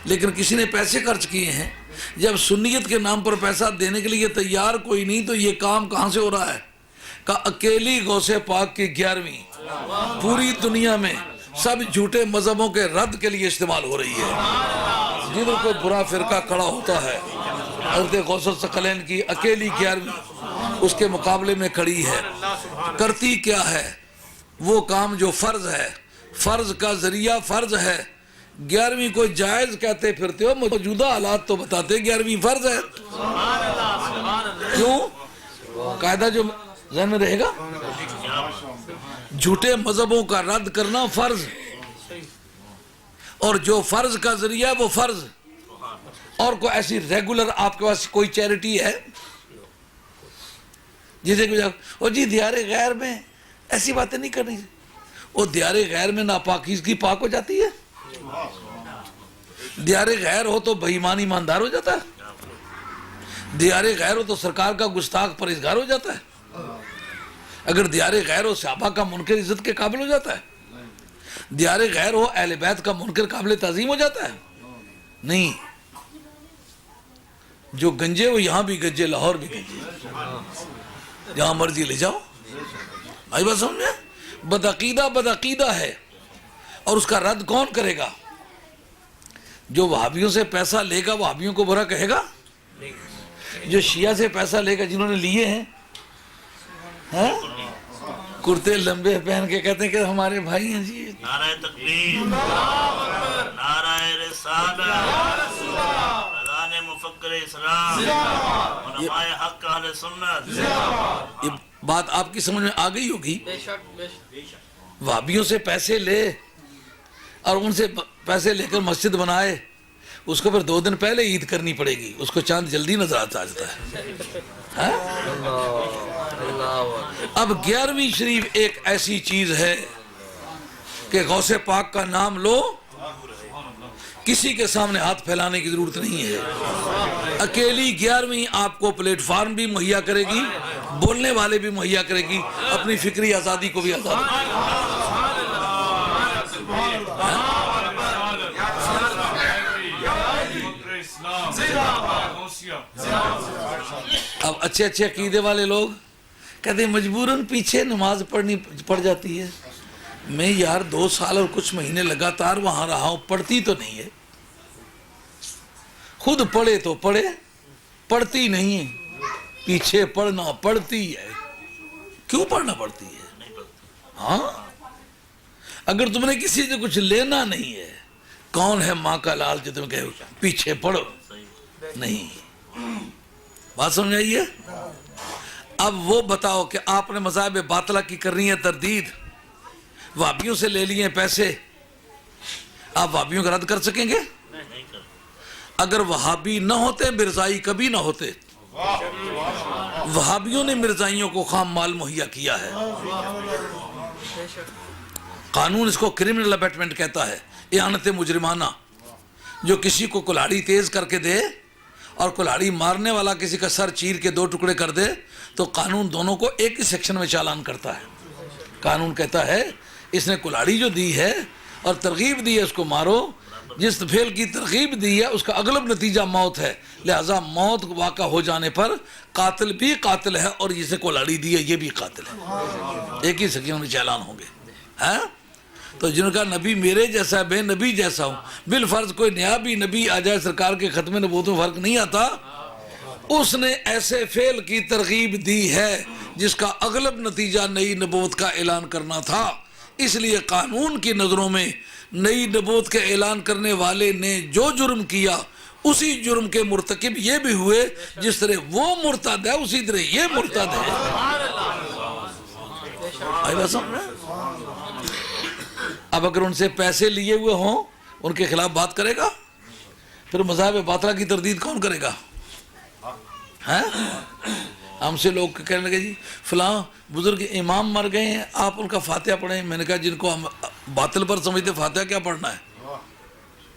لیکن کسی نے پیسے خرچ کیے ہیں۔ جب سنیت کے نام پر پیسہ دینے کے لیے تیار کوئی نہیں تو یہ کام کہاں سے ہو رہا ہے؟ کہ اکیلی غوث پاک کی 11ویں پوری دنیا میں سب جھوٹے مذہبوں کے رد کے لیے استعمال ہو رہی ہے. جدھر کوئی برا فرقہ کھڑا ہوتا ہے حضرت غوث الثقلین کی اکیلی 11ویں اس کے مقابلے میں کھڑی ہے. کرتی کیا ہے؟ وہ کام جو فرض ہے، فرض کا ذریعہ فرض ہے. 11ویں کو جائز کہتے پھرتے ہو، موجودہ حالات تو بتاتے 11ویں فرض ہے. کیوں؟ قاعدہ جو ذہن میں رہے گا، جھوٹے مذہبوں کا رد کرنا فرض، اور جو فرض کا ذریعہ وہ فرض. اور کوئی ایسی ریگولر آپ کے پاس کوئی چیریٹی ہے جسے کہ جی دیار غیر میں ایسی باتیں نہیں کرنی؟ وہ دیار غیر میں ناپاکیزگی پاک ہو جاتی ہے. دیار غیر ہو تو بے ایمان ایماندار ہو جاتا ہے. دیار غیر ہو تو سرکار کا گستاخ پرہیزگار ہو جاتا ہے. اگر دیار غیر ہو صحابہ کا منکر عزت کے قابل ہو جاتا ہے. دیار غیر ہو اہل بیت کا منکر قابل تعظیم ہو جاتا ہے. نہیں، جو گنجے وہ یہاں بھی گنجے، لاہور بھی گنجے، جہاں مرضی لے جاؤ. آئی بات سمجھ میں؟ بدعقیدہ ہے. اور اس کا رد کون کرے گا؟ جو وہابیوں سے پیسہ لے گا وہابیوں کو برا کہے گا؟ جو شیعہ سے پیسہ لے گا، جنہوں نے لیے ہیں کرتے لمبے پہن کے کہتے ہیں کہ ہمارے بھائی ہیں جی. نعرہ تکبیر، نعرہ رسالت، اذان مفکر اسلام، علماء حق اہل سنت. یہ بات آپ کی سمجھ میں آ گئی ہوگی. وہابیوں سے پیسے لے اور ان سے پیسے لے کر مسجد بنائے، اس کو پھر 2 دن پہلے عید کرنی پڑے گی. اس کو چاند جلدی نظر آتا ہے. اب 11ویں شریف ایک ایسی چیز ہے کہ غوث پاک کا نام لو، کسی کے سامنے ہاتھ پھیلانے کی ضرورت نہیں ہے. اکیلی 11ویں آپ کو پلیٹ فارم بھی مہیا کرے گی، بولنے والے بھی مہیا کرے گی، اپنی فکری آزادی کو بھی آزاد کرے گی. اب اچھے اچھے عقیدے والے لوگ کہتے ہیں مجبوراً پیچھے نماز پڑھنی پڑ جاتی ہے. میں یار 2 سال اور کچھ مہینے لگاتار وہاں رہا ہوں، پڑھتی تو نہیں ہے. خود پڑھے تو پڑھے، پڑھتی نہیں ہے. پیچھے پڑھنا پڑتی ہے. کیوں پڑھنا پڑتی ہے؟ ہاں، اگر تم نے کسی سے کچھ لینا نہیں ہے، کون ہے ماں کا لال جو تم کہے پیچھے پڑھو؟ نہیں. بات سمجھ آئیے؟ اب وہ بتاؤ کہ آپ نے مذاہب باطلہ کی کرنی ہے تردید، وہابیوں سے لے لیے پیسے، آپ وہابیوں کا رد کر سکیں گے؟ اگر وہابی نہ ہوتے مرزائی کبھی نہ ہوتے. وہابیوں نے مرزائیوں کو خام مال مہیا کیا ہے. قانون اس کو کرمنل ابیٹمنٹ کہتا ہے، اعانت مجرمانہ. جو کسی کو کلہاڑی تیز کر کے دے اور کلہاڑی مارنے والا کسی کا سر چیر کے 2 ٹکڑے کر دے تو قانون دونوں کو ایک ہی سیکشن میں چالان کرتا ہے. قانون کہتا ہے اس نے کلہاڑی جو دی ہے اور ترغیب دی ہے اس کو مارو، جس فعل کی ترغیب دی ہے اس کا اغلب نتیجہ موت ہے، لہذا موت واقع ہو جانے پر قاتل بھی قاتل ہے اور جسے کلہاڑی دی ہے یہ بھی قاتل ہے. ایک ہی سیکشن میں چالان ہوں گے. تو جن کا نبی میرے جیسا ہے، بے نبی جیسا ہوں، بالفرض کوئی نیا بھی نبی آ جائے سرکار کے ختم نبوت میں فرق نہیں آتا، اس نے ایسے فعل کی ترغیب دی ہے جس کا اغلب نتیجہ نئی نبوت کا اعلان کرنا تھا. اس لیے قانون کی نظروں میں نئی نبوت کے اعلان کرنے والے نے جو جرم کیا اسی جرم کے مرتکب یہ بھی ہوئے. جس طرح وہ مرتد ہے اسی طرح یہ مرتد ہے. اب اگر ان سے پیسے لیے ہوئے ہوں ان کے خلاف بات کرے گا؟ پھر مذاہب باطلہ کی تردید کون کرے گا؟ ہم سے لوگ کہنے لگے جی فلاں بزرگ امام مر گئے ہیں، آپ ان کا فاتحہ پڑھیں. میں نے کہا جن کو ہم باطل پر سمجھتے فاتحہ کیا پڑھنا ہے؟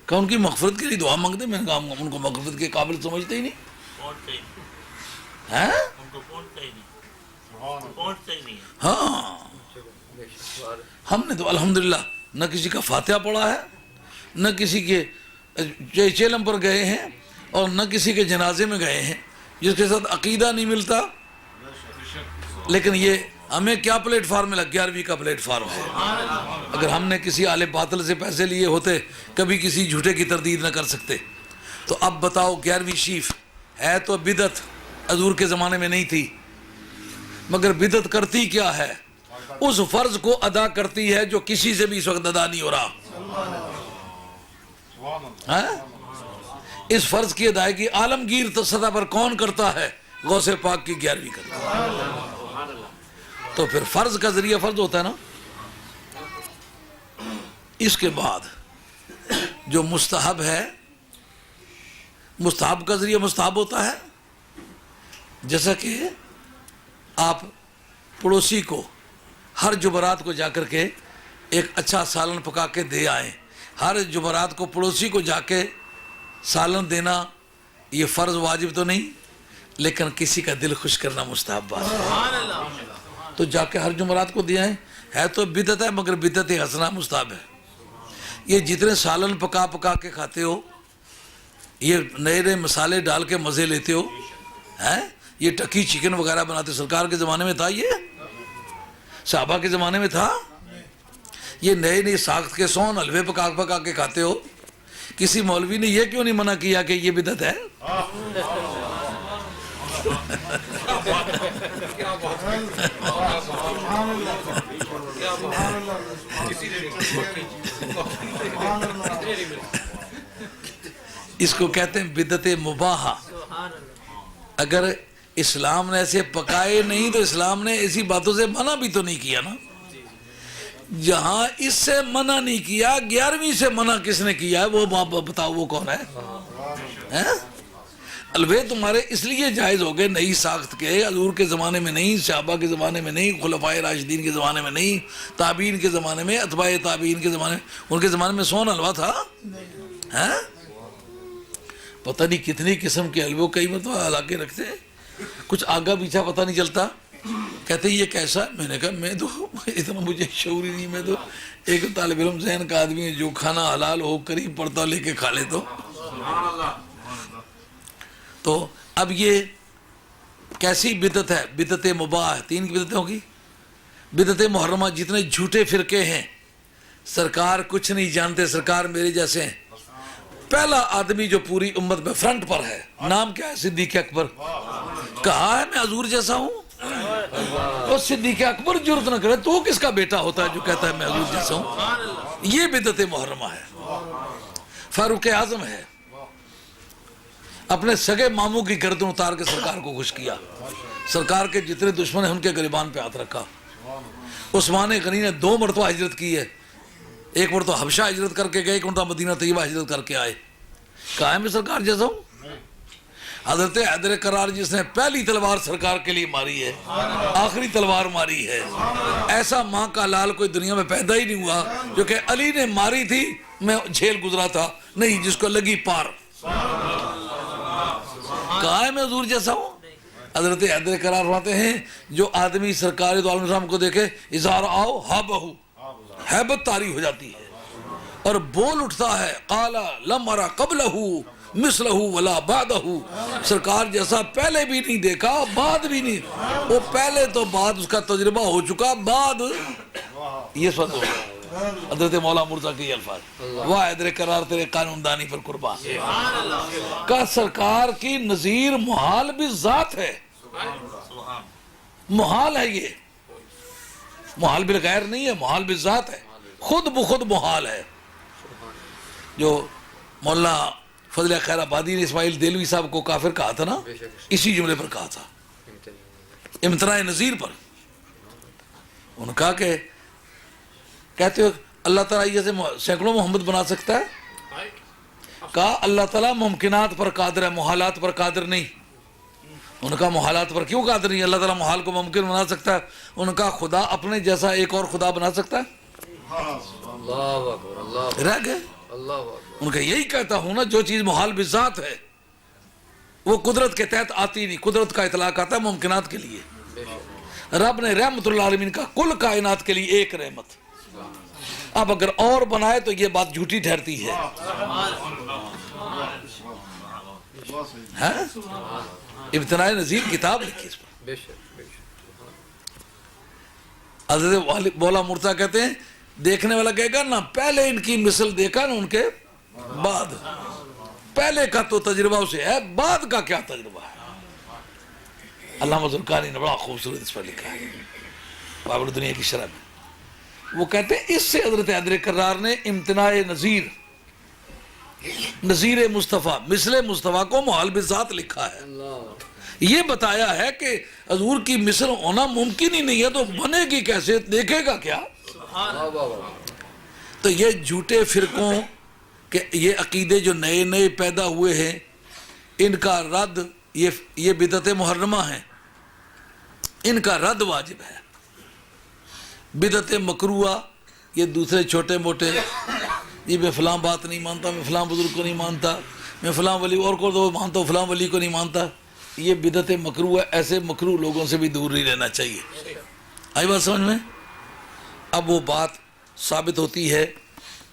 کہ ان کی مغفرت کے لیے دعا مانگتے. میں نے کہا ہم ان کو مغفرت کے قابل سمجھتے ہی نہیں. ہاں، ہم نے تو الحمدللہ نہ کسی کا فاتحہ پڑھا ہے، نہ کسی کے چیلم پر گئے ہیں اور نہ کسی کے جنازے میں گئے ہیں جس کے ساتھ عقیدہ نہیں ملتا. لیکن یہ ہمیں کیا پلیٹ فارم ملا؟ 11ویں کا پلیٹ فارم ہے۔ اگر ہم نے کسی عالم باطل سے پیسے لیے ہوتے کبھی کسی جھوٹے کی تردید نہ کر سکتے۔ تو اب بتاؤ 11ویں شیف ہے تو بدعت حضور کے زمانے میں نہیں تھی، مگر بدعت کرتی کیا ہے؟ اس فرض کو ادا کرتی ہے جو کسی سے بھی اس وقت ادا نہیں ہو رہا۔ اس فرض کی ادائیگی عالمگیر سطح پر کون کرتا ہے؟ غوث پاک کی 11ویں کرتا ہے۔ تو پھر فرض کا ذریعہ فرض ہوتا ہے نا۔ اس کے بعد جو مستحب ہے، مستحب کا ذریعہ مستحب ہوتا ہے، جیسا کہ آپ پڑوسی کو ہر جمعرات کو جا کر کے ایک اچھا سالن پکا کے دے آئیں۔ ہر جمعرات کو پڑوسی کو جا کے سالن دینا یہ فرض واجب تو نہیں، لیکن کسی کا دل خوش کرنا مستحب بات ہے، تو جا کے ہر جمعرات کو دے آئیں۔ ہے تو بدعت ہے مگر بدعت حسنہ مستحب ہے۔ یہ جتنے سالن پکا پکا کے کھاتے ہو، یہ نئے نئے مسالے ڈال کے مزے لیتے ہو، یہ ٹکی چکن وغیرہ بناتے، سرکار کے زمانے میں تھا؟ یہ صحابہ کے زمانے میں تھا؟ یہ نئے نئے ساخت کے سون حلوے پکا پکا کے کھاتے ہو۔ کسی مولوی نے یہ کیوں نہیں منع کیا کہ یہ بدعت ہے؟ اس کو کہتے ہیں بدعت مباحہ۔ اگر اسلام نے ایسے پکائے نہیں تو اسلام نے ایسی باتوں سے منع بھی تو نہیں کیا نا۔ جہاں اس سے منع نہیں کیا، 11ویں سے منع کس نے کیا ہے؟ وہ بتاؤ وہ کون ہے؟ الوے تمہارے اس لیے جائز ہو گئے نئی ساخت کے، حضور کے زمانے میں نہیں، صحابہ کے زمانے میں نہیں، خلفائے راشدین کے زمانے میں نہیں، تابعین کے زمانے میں، اتباع تابعین کے زمانے میں، ان کے زمانے میں سون حلوہ تھا؟ پتہ نہیں کتنی قسم کے حلوے کئی مرتبہ ہلا کے رکھتے ہیں، کچھ آگا پیچھا پتہ نہیں چلتا۔ کہتے یہ کیسا؟ میں نے کہا میں تو اتنا مجھے شعور ہی نہیں، میں تو ایک طالب علم ذہن کا آدمی ہے جو کھانا حلال ہو قریب پڑتا لے کے کھا لے تو اب یہ کیسی بدعت ہے؟ بدعت مباح ہے۔ 3 کی بدعتیں ہوگی۔ بدعت محرمہ جتنے جھوٹے فرقے ہیں، سرکار کچھ نہیں جانتے، سرکار میرے جیسے ہیں۔ پہلا آدمی جو پوری امت میں فرنٹ پر ہے، نام کیا ہے؟ صدیق اکبر۔ کہا ہے میں حضور جیسا ہوں؟ اور صدیق اکبر جرت نہ کرے تو کس کا بیٹا ہوتا ہے جو کہتا ہے میں حضور جیسا ہوں؟ یہ بدعت محرمہ ہے۔ فاروق اعظم ہے، اپنے سگے ماموں کی گردن اتار کے سرکار کو خوش کیا، سرکار کے جتنے دشمن ہیں ان کے گریبان پہ ہاتھ رکھا۔ عثمان غنی نے 2 مرتبہ ہجرت کی ہے، ایک مرتبہ حبشہ ہجرت کر کے گئے، ایک مرتبہ مدینہ طیبہ ہجرت کر کے آئے۔ کہا ہے میں سرکار جیسا ہوں؟ حضرت حیدر کرار جس نے پہلی تلوار سرکار کے لیے ماری ہے، آخری تلوار ماری ہے، ایسا ماں کا لال کوئی دنیا میں پیدا ہی نہیں ہوا جو کہ علی نے ماری تھی میں جھیل گزرا تھا، نہیں جس کو لگی پار۔ کہا ہے میں حضور جیسا ہوں؟ حضرت حیدر کرار فرماتے ہیں جو آدمی سرکار دو عالم السلام کو دیکھے اظہار آؤ ہابہو، ہیبت طاری ہو جاتی ہے اور بول اٹھتا ہے، قال لم ارى قبلہ مثلہ ولا بعدہ، سرکار جیسا پہلے بھی نہیں دیکھا بعد بھی نہیں، وہ پہلے تو بعد اس کا تجربہ ہو چکا، بعد یہ سوال ہو گیا۔ حضرت مولا مرزا کی الفاظ، واہ حیدر کرار تیرے قانون دانی پر قربان، کا سرکار کی نظیر محال بھی ذات ہے، محال ہے، یہ محال بالغیر نہیں ہے، محال بھی ذات ہے، خود بخود محال ہے۔ جو مولانا فضل خیر آبادی نے اسماعیل دہلوی صاحب کو کافر کہا تھا نا، اسی جملے پر کہا تھا، امتناع نظیر پر۔ انہوں نے کہا کہ کہتے ہو اللہ تعالیٰ یہ سے سینکڑوں محمد بنا سکتا ہے؟ کہا اللہ تعالیٰ ممکنات پر قادر ہے، محالات پر قادر نہیں۔ انہوں نے کہا محالات پر کیوں قادر نہیں؟ اللہ تعالیٰ محال کو ممکن بنا سکتا ہے۔ انہوں نے کہا خدا اپنے جیسا ایک اور خدا بنا سکتا ہے؟ رہ گئے۔ ان کا یہی کہتا ہوں نا، جو چیز محال بذات ہے وہ قدرت کے تحت آتی نہیں، قدرت کا اطلاق آتا ہے ممکنات کے لیے۔ رب نے رحمت اللہ عالمین کا کل کائنات کے لیے ایک رحمت، اب اگر اور بنائے تو یہ بات جھوٹی ٹھہرتی ہے۔ ابتناء نظیر کتاب لکھی اس پر۔ حضرت مولا مرتضیٰ کہتے ہیں دیکھنے والا کہے گا نہ پہلے ان کی مثل دیکھا نہ ان کے بعد، پہلے کا تو تجربہ اسے ہے، بعد کا کیا تجربہ ہے۔ علامہ زرقانی نے بڑا خوبصورت اس پر لکھا ہے بابر دنیا کی شرح میں، وہ کہتے ہیں اس سے حضرت حیدر کرار نے امتناع نظیر مصطفیٰ مثل مصطفیٰ کو محال بذات لکھا ہے، یہ بتایا ہے کہ حضور کی مثل ہونا ممکن ہی نہیں ہے تو بنے گی کیسے، دیکھے گا کیا۔ تو یہ جھوٹے فرقوں کہ یہ عقیدے جو نئے نئے پیدا ہوئے ہیں ان کا رد، یہ بدعت محرمہ ہیں، ان کا رد واجب ہے۔ بدعت مکروہ یہ دوسرے چھوٹے موٹے، یہ میں فلاں بات نہیں مانتا، میں فلاں بزرگ کو نہیں مانتا، میں فلاں ولی اور کو تو مانتا ہوں، فلاں ولی کو نہیں مانتا، یہ بدعت مکروہ ہے۔ ایسے مکروہ لوگوں سے بھی دور نہیں رہنا چاہیے۔ آئی بات سمجھ میں؟ اب وہ بات ثابت ہوتی ہے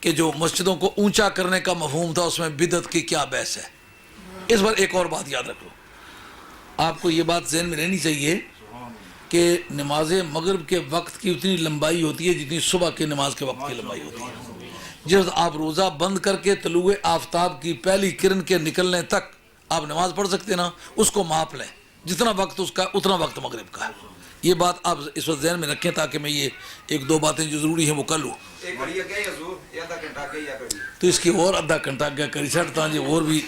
کہ جو مسجدوں کو اونچا کرنے کا مفہوم تھا اس میں بدعت کی کیا بحث ہے۔ اس پر ایک اور بات یاد رکھ لو، آپ کو یہ بات ذہن میں رہنی چاہیے کہ نماز مغرب کے وقت کی اتنی لمبائی ہوتی ہے جتنی صبح کی نماز کے وقت کی لمبائی ہوتی ہے۔ جب آپ روزہ بند کر کے طلوع آفتاب کی پہلی کرن کے نکلنے تک آپ نماز پڑھ سکتے ہیں نا، اس کو ماپ لیں، جتنا وقت اس کا اتنا وقت مغرب کا ہے۔ یہ بات آپ اس وقت ذہن میں رکھیں تاکہ میں یہ ایک دو باتیں جو ضروری ہیں وہ کر لوں۔ تو اس کی اور آدھا گھنٹہ کیا کری سٹتا جی اور بھی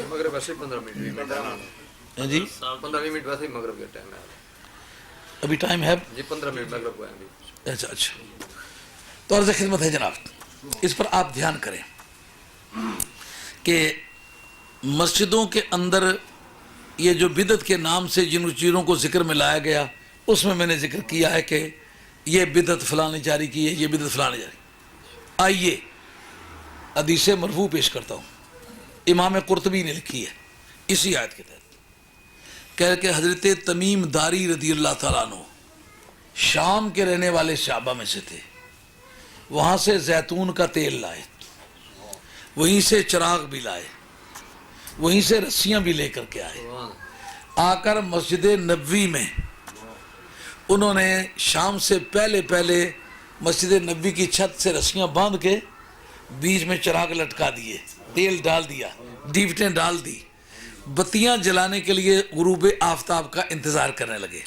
مغرب ویسے 15 منٹ جی 15 منٹ ویسے ہی مغرب کا ٹائم ہے ابھی ٹائم ہے جی 15 منٹ مغرب کا ہے۔ اچھا تو عرض خدمت ہے جناب، اس پر آپ دھیان کریں کہ مسجدوں کے اندر یہ جو بدعت کے نام سے جن چیزوں کو ذکر میں لایا گیا اس میں نے ذکر کیا ہے کہ یہ بدعت فلاں نے جاری کی ہے، یہ بدعت فلاں نے جاری۔ آئیے حدیث مرفوع پیش کرتا ہوں، امام قرطبی نے لکھی ہے اسی آیت کے تحت، کہ حضرت تمیم داری رضی اللہ تعالیٰ عنہ شام کے رہنے والے صحابہ میں سے تھے، وہاں سے زیتون کا تیل لائے، وہیں سے چراغ بھی لائے، وہیں سے رسیاں بھی لے کر کے آئے، آ کر مسجد نبوی میں انہوں نے شام سے پہلے مسجد نبوی کی چھت سے رسیاں باندھ کے بیچ میں چراغ لٹکا دیے، تیل ڈال دیا، ڈیوٹیں ڈال دی، بتیاں جلانے کے لیے غروب آفتاب کا انتظار کرنے لگے۔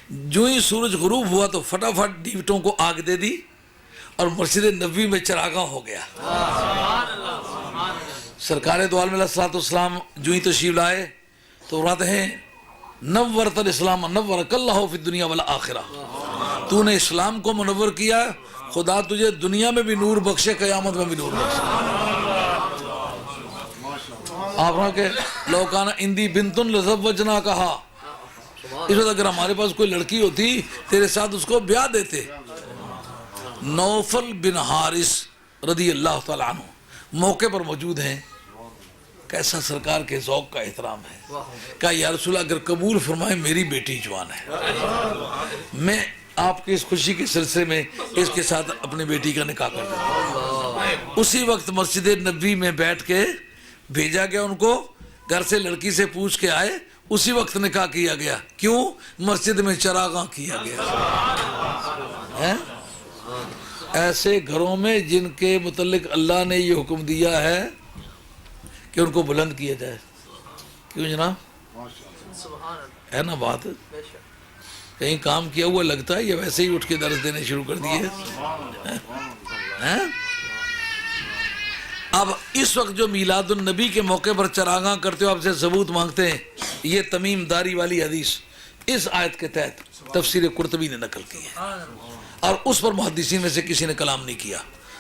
جو ہی سورج غروب ہوا تو فٹافٹ ڈیوٹوں کو آگ دے دی اور مسجد نبوی میں چراغاں ہو گیا۔ سرکار دو عالم علیہ الصلوۃ والسلام جو ہی تشریف لائے تو فرماتے ہیں نورت الاسلام نورک اللہ فی الدنیا والآخرہ، تو نے اسلام کو منور کیا، خدا تجھے دنیا میں بھی نور بخشے، قیامت میں بھی نور بخشے۔ آپ نے کہ لو کان عندی بنت لزوجنا کہا، اس وقت اگر ہمارے پاس کوئی لڑکی ہوتی تیرے ساتھ اس کو بیاہ دیتے۔ نوفل بن حارث رضی اللہ تعالیٰ عنہ موقع پر موجود ہیں، کیسا سرکار کے ذوق کا احترام ہے، کہا یا رسول اللہ اگر قبول فرمائے میری بیٹی جوان ہے، میں آپ کی اس خوشی کے سلسلے میں اس کے ساتھ اپنی بیٹی کا نکاح کر دوں۔ اسی وقت مسجد نبوی میں بیٹھ کے بھیجا گیا ان کو، گھر سے لڑکی سے پوچھ کے آئے، اسی وقت نکاح کیا گیا۔ کیوں؟ مسجد میں چراغاں کیا گیا۔ ایسے گھروں میں جن کے متعلق اللہ نے یہ حکم دیا ہے کہ ان کو بلند کیا جائے، کیوں جناب؟ ہے نا بات؟ کہیں کام کیا ہوا لگتا ہے یا ویسے ہی اٹھ کے درس دینے شروع کر دیے؟ اب اس وقت جو میلاد النبی کے موقع پر چراغاں کرتے ہو آپ سے ثبوت مانگتے ہیں، یہ تمیم داری والی حدیث اس آیت کے تحت تفسیر قرطبی نے نقل کی ہے، اور اس پر محدثین میں سے کسی نے کلام نہیں کیا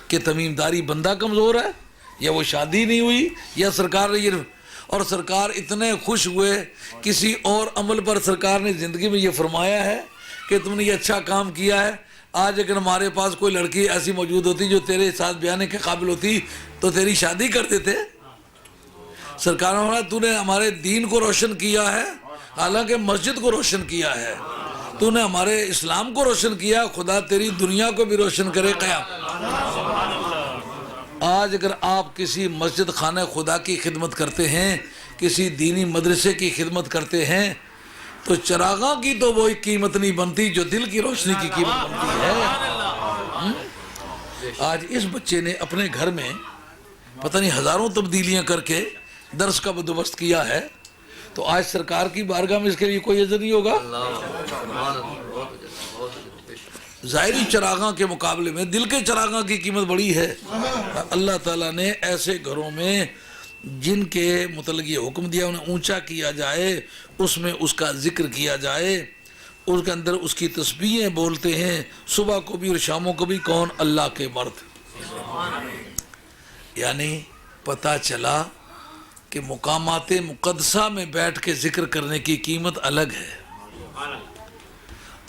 کہ تمیم داری بندہ کمزور ہے یا وہ شادی نہیں ہوئی یا سرکار نے یہ، اور سرکار اتنے خوش ہوئے کسی اور عمل پر سرکار نے زندگی میں یہ فرمایا ہے کہ تم نے یہ اچھا کام کیا ہے، آج اگر ہمارے پاس کوئی لڑکی ایسی موجود ہوتی جو تیرے ساتھ بیانے کے قابل ہوتی تو تیری شادی کر دیتے۔ سرکار نے فرمایا تو نے ہمارے دین کو روشن کیا ہے، حالانکہ مسجد کو روشن کیا ہے، تو نے ہمارے اسلام کو روشن کیا، خدا تیری دنیا کو بھی روشن کرے قیام۔ آج اگر آپ کسی مسجد خانہ خدا کی خدمت کرتے ہیں، کسی دینی مدرسے کی خدمت کرتے ہیں، تو چراغاں کی تو وہی قیمت نہیں بنتی جو دل کی روشنی کی قیمت بنتی ہے۔ آج اس بچے نے اپنے گھر میں پتہ نہیں ہزاروں تبدیلیاں کر کے درس کا بندوبست کیا ہے، تو آج سرکار کی بارگاہ میں اس کے لیے کوئی اجر نہیں ہوگا؟ ظاہری چراغاں کے مقابلے میں دل کے چراغاں کی قیمت بڑی ہے۔ اللہ تعالیٰ نے ایسے گھروں میں جن کے متعلق یہ حکم دیا انہیں اونچا کیا جائے، اس میں اس کا ذکر کیا جائے، اس کے اندر اس کی تسبیحیں بولتے ہیں صبح کو بھی اور شاموں کو بھی۔ کون؟ اللہ کے مرد۔ یعنی پتہ چلا کہ مقامات مقدسہ میں بیٹھ کے ذکر کرنے کی قیمت الگ ہے۔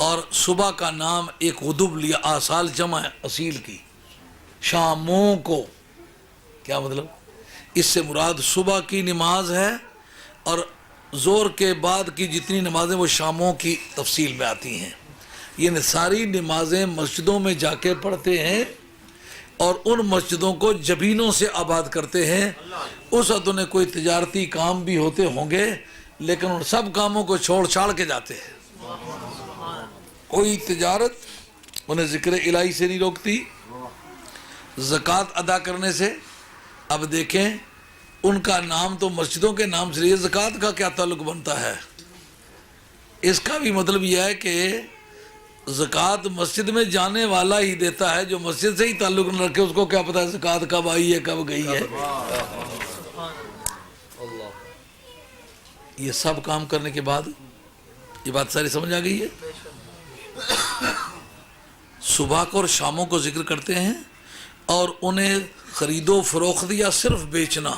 اور صبح کا نام ایک غدب لیا، آصال جمع ہے اصیل کی، شاموں کو کیا مطلب؟ اس سے مراد صبح کی نماز ہے، اور زور کے بعد کی جتنی نمازیں وہ شاموں کی تفصیل میں آتی ہیں۔ یہ ساری نمازیں مسجدوں میں جا کے پڑھتے ہیں اور ان مسجدوں کو جبینوں سے آباد کرتے ہیں۔ اس وقت انہیں کوئی تجارتی کام بھی ہوتے ہوں گے، لیکن ان سب کاموں کو چھوڑ چھاڑ کے جاتے ہیں۔ کوئی تجارت انہیں ذکر الہی سے نہیں روکتی، زکوٰۃ ادا کرنے سے۔ اب دیکھیں ان کا نام تو مسجدوں کے نام سے لیے، زکوٰۃ کا کیا تعلق بنتا ہے؟ اس کا بھی مطلب یہ ہے کہ زکوٰۃ مسجد میں جانے والا ہی دیتا ہے، جو مسجد سے ہی تعلق نہ رکھے اس کو کیا پتہ ہے زکوٰۃ کب آئی ہے کب گئی ہے۔ یہ سب کام کرنے کے بعد یہ بات ساری سمجھ آ گئی ہے؟ صبح کو اور شاموں کو ذکر کرتے ہیں، اور انہیں خرید و فروخت یا صرف بیچنا۔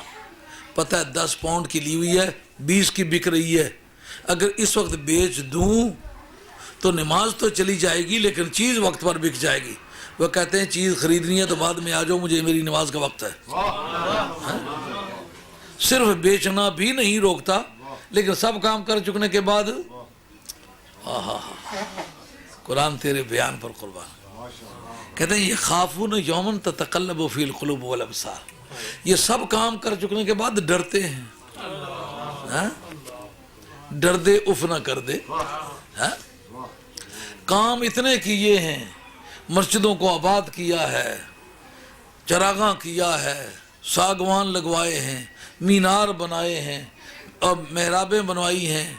پتہ ہے 10 پاؤنڈ کی لی ہوئی ہے، 20 کی بک رہی ہے، اگر اس وقت بیچ دوں تو نماز تو چلی جائے گی لیکن چیز وقت پر بک جائے گی۔ وہ کہتے ہیں چیز خریدنی ہے تو بعد میں آ جاؤ، مجھے میری نماز کا وقت ہے۔ صرف بیچنا بھی نہیں روکتا، لیکن سب کام کر چکنے کے بعد قرآن تیرے بیان پر قربان۔ کہتے ہیں یہ خافون یومن تتقلب فی القلوب والابصار، یہ سب کام کر چکنے کے بعد ڈرتے ہیں۔ ڈر دے اف نہ کر دے۔ کام اتنے کیے ہیں، مسجدوں کو آباد کیا ہے، چراغاں کیا ہے، ساگوان لگوائے ہیں، مینار بنائے ہیں، اور محرابیں بنوائی ہیں،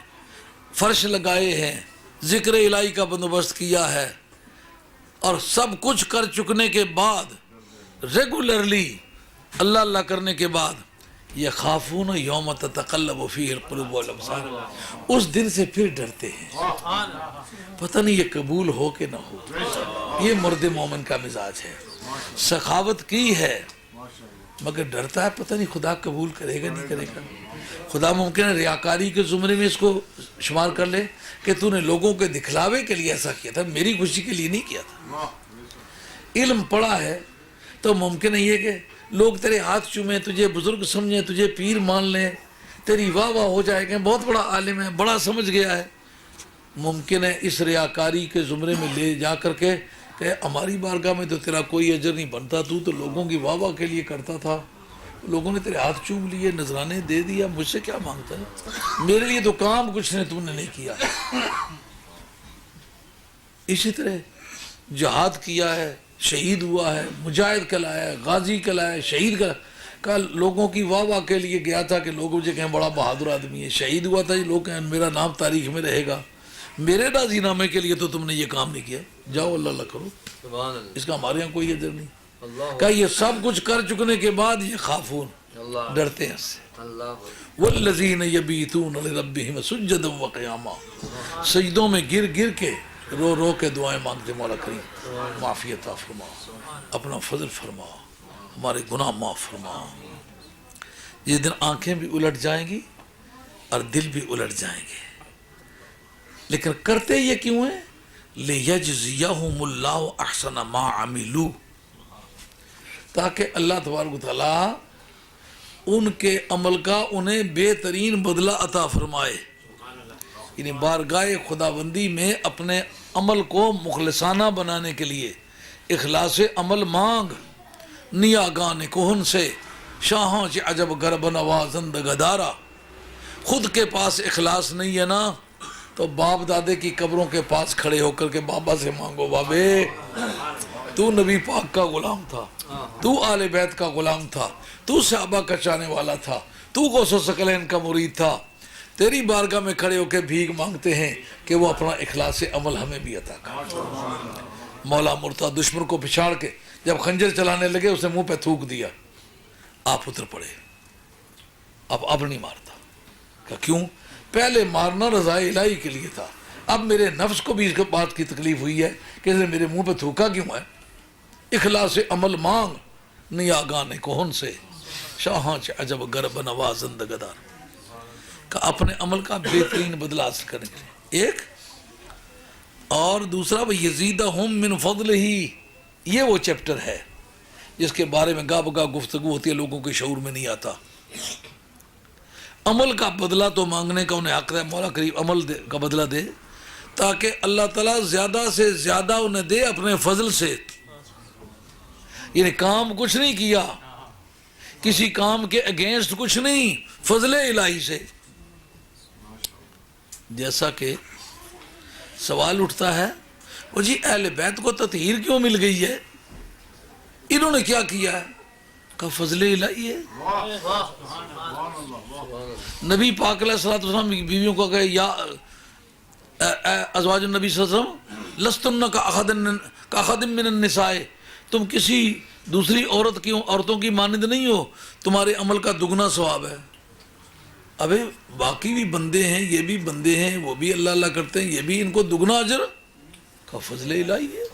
فرش لگائے ہیں، ذکر الہی کا بندوبست کیا ہے، اور سب کچھ کر چکنے کے بعد ریگولرلی اللہ اللہ کرنے کے بعد یہ خافون یوم تتقلب فیہ القلوب والابصار، اس دن سے پھر ڈرتے ہیں۔ پتہ نہیں یہ قبول ہو کہ نہ ہو۔ یہ مرد مومن کا مزاج ہے، سخاوت کی ہے مگر ڈرتا ہے پتہ نہیں خدا قبول کرے گا نہیں کرے گا۔ خدا ممکن ہے ریاکاری کے زمرے میں اس کو شمار کر لے کہ تو نے لوگوں کے دکھلاوے کے لیے ایسا کیا تھا، میری خوشی کے لیے نہیں کیا تھا۔ علم پڑا ہے تو ممکن ہے یہ کہ لوگ تیرے ہاتھ چومیں، تجھے بزرگ سمجھیں، تجھے پیر مان لیں، تیری واہ واہ ہو جائے کہ بہت بڑا عالم ہے، بڑا سمجھ گیا ہے۔ ممکن ہے اس ریاکاری کے زمرے میں لے جا کر کے کہ ہماری بارگاہ میں تو تیرا کوئی اجر نہیں بنتا، تو لوگوں کی واہ واہ کے لیے کرتا تھا، لوگوں نے تیرے ہاتھ چوم لیے، نذرانے دے دیا، مجھ سے کیا مانگتا ہے؟ میرے لیے تو کام کچھ نے تم نے نہیں کیا۔ اسی طرح جہاد کیا ہے، شہید ہوا ہے، مجاہد کہلایا ہے، غازی کہلایا ہے، شہید کل لوگوں کی واہ واہ کے لیے گیا تھا کہ لوگ مجھے کہیں بڑا بہادر آدمی ہے، شہید ہوا تھا، لوگ کہیں میرا نام تاریخ میں رہے گا، میرے راضی نامے کے لیے تو تم نے یہ کام نہیں کیا، جاؤ اللہ اللہ کرو، اس کا ہمارے یہاں کوئی اجر نہیں۔ کہ یہ سب کچھ کر چکنے کے بعد یہ خافون ڈرتے ہیں اس سے۔ والذین یبیتون لربہم سجدا وقیاما، سجدوں میں گر گر کے رو رو کے دعائیں مانگتے، مولا کریم معافی عطا فرما، اپنا فضل فرما، ہمارے گناہ معاف فرما۔ جس دن آنکھیں بھی الٹ جائیں گی اور دل بھی الٹ جائیں گے، لیکن کرتے یہ کیوں ہیں؟ لِيَجْزِيَهُمُ اللَّهُ أَحْسَنَ مَا عَمِلُوا، تاکہ اللہ تبارک و تعالیٰ ان کے عمل کا انہیں بہترین بدلہ عطا فرمائے۔ یعنی بارگاہ خداوندی میں اپنے عمل کو مخلصانہ بنانے کے لیے اخلاص عمل مانگ، نیاگان کوہن سے شاہاں چ عجب گرب نوازند گدارا۔ خود کے پاس اخلاص نہیں ہے نا تو باپ دادے کی قبروں کے پاس کھڑے ہو کر کے بابا سے مانگو، بابے تو نبی پاک کا غلام تھا، تو آل بیت کا غلام تھا، تو صحابہ کا چاہنے والا تھا، تو غوث ثقلین کا مرید تھا، تیری بارگاہ میں کھڑے ہو کے بھیک مانگتے ہیں کہ وہ اپنا اخلاص عمل ہمیں بھی عطا کر۔ مولا مرتا دشمن کو پچھاڑ کے جب خنجر چلانے لگے اسے منہ پہ تھوک دیا، آپ اتر پڑے، اب نہیں مارتا۔ کہ کیوں؟ پہلے مارنا رضا الہی کے لیے تھا، اب میرے نفس کو بھی اس بات کی تکلیف ہوئی ہے کہ اسے میرے منہ پہ تھوکا کیوں ہے؟ اخلاص عمل مانگ نیاگانے کون سے، شاہاں چ عجب گرب نوازند گدار، کہ اپنے عمل کا بہترین بدلہ حاصل کرنے کے لیے۔ ایک اور دوسرا وَيَزِيدَهُم مِّن فَضْلِهِ، یہ وہ چیپٹر ہے جس کے بارے میں گاہ بگاہ گفتگو ہوتی ہے، لوگوں کے شعور میں نہیں آتا۔ عمل کا بدلہ تو مانگنے کا انہیں حق ہے، مولا کریم عمل کا بدلہ دے تاکہ اللہ تعالیٰ زیادہ سے زیادہ انہیں دے اپنے فضل سے۔ یعنی کام کچھ نہیں کیا، کسی کام کے اگینسٹ کچھ نہیں، فضل الہی سے۔ جیسا کہ سوال اٹھتا ہے وہ جی اہل بیت کو تطہیر کیوں مل گئی ہے، انہوں نے کیا کیا ہے؟ کہ فضل الہی ہے۔ نبی پاک علیہ الصلوۃ والسلام کی بیویوں کو کہے یا ازواج النبی صلی اللہ علیہ وسلم لستن کاحد من النساء، تم کسی دوسری عورتوں کی مانند نہیں ہو، تمہارے عمل کا دگنا ثواب ہے۔ ابے باقی بھی بندے ہیں، یہ بھی بندے ہیں، وہ بھی اللہ اللہ کرتے ہیں، یہ بھی ان کو دگنا اجر کا فضل الہی ہے۔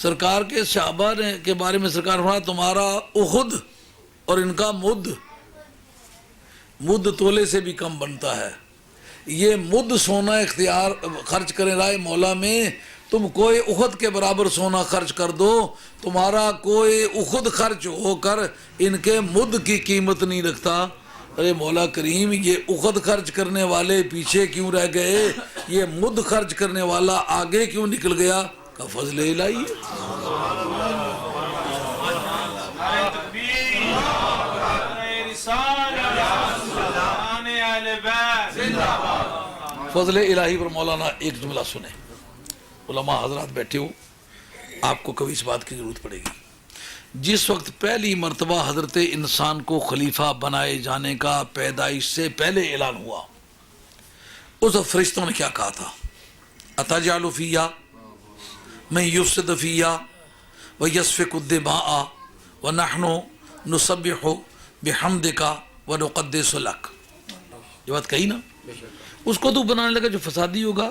سرکار کے صحابہ کے بارے میں سرکار فرمایا تمہارا احد اور ان کا مد تولے سے بھی کم بنتا ہے۔ یہ مد سونا اختیار خرچ کریں رائے مولا میں، تم کوئی احد کے برابر سونا خرچ کر دو، تمہارا کوئی احد خرچ ہو کر ان کے مد کی قیمت نہیں رکھتا۔ ارے مولا کریم یہ احد خرچ کرنے والے پیچھے کیوں رہ گئے، یہ مد خرچ کرنے والا آگے کیوں نکل گیا؟ کا فضل الہی ہے۔ فضل الہی پر مولانا ایک جملہ سنیں، علماء حضرات بیٹھے ہو، آپ کو کبھی اس بات کی ضرورت پڑے گی۔ جس وقت پہلی مرتبہ حضرت انسان کو خلیفہ بنائے جانے کا پیدائش سے پہلے اعلان ہوا، اس وقت فرشتوں نے کیا کہا تھا؟ اتجعل فیہا من یفسد فیہا ویسفک الدماء ونحن نسبح بحمدک ونقدس لک، یہ بات کہی نا؟ اس کو تو بنانے لگا جو فسادی ہوگا،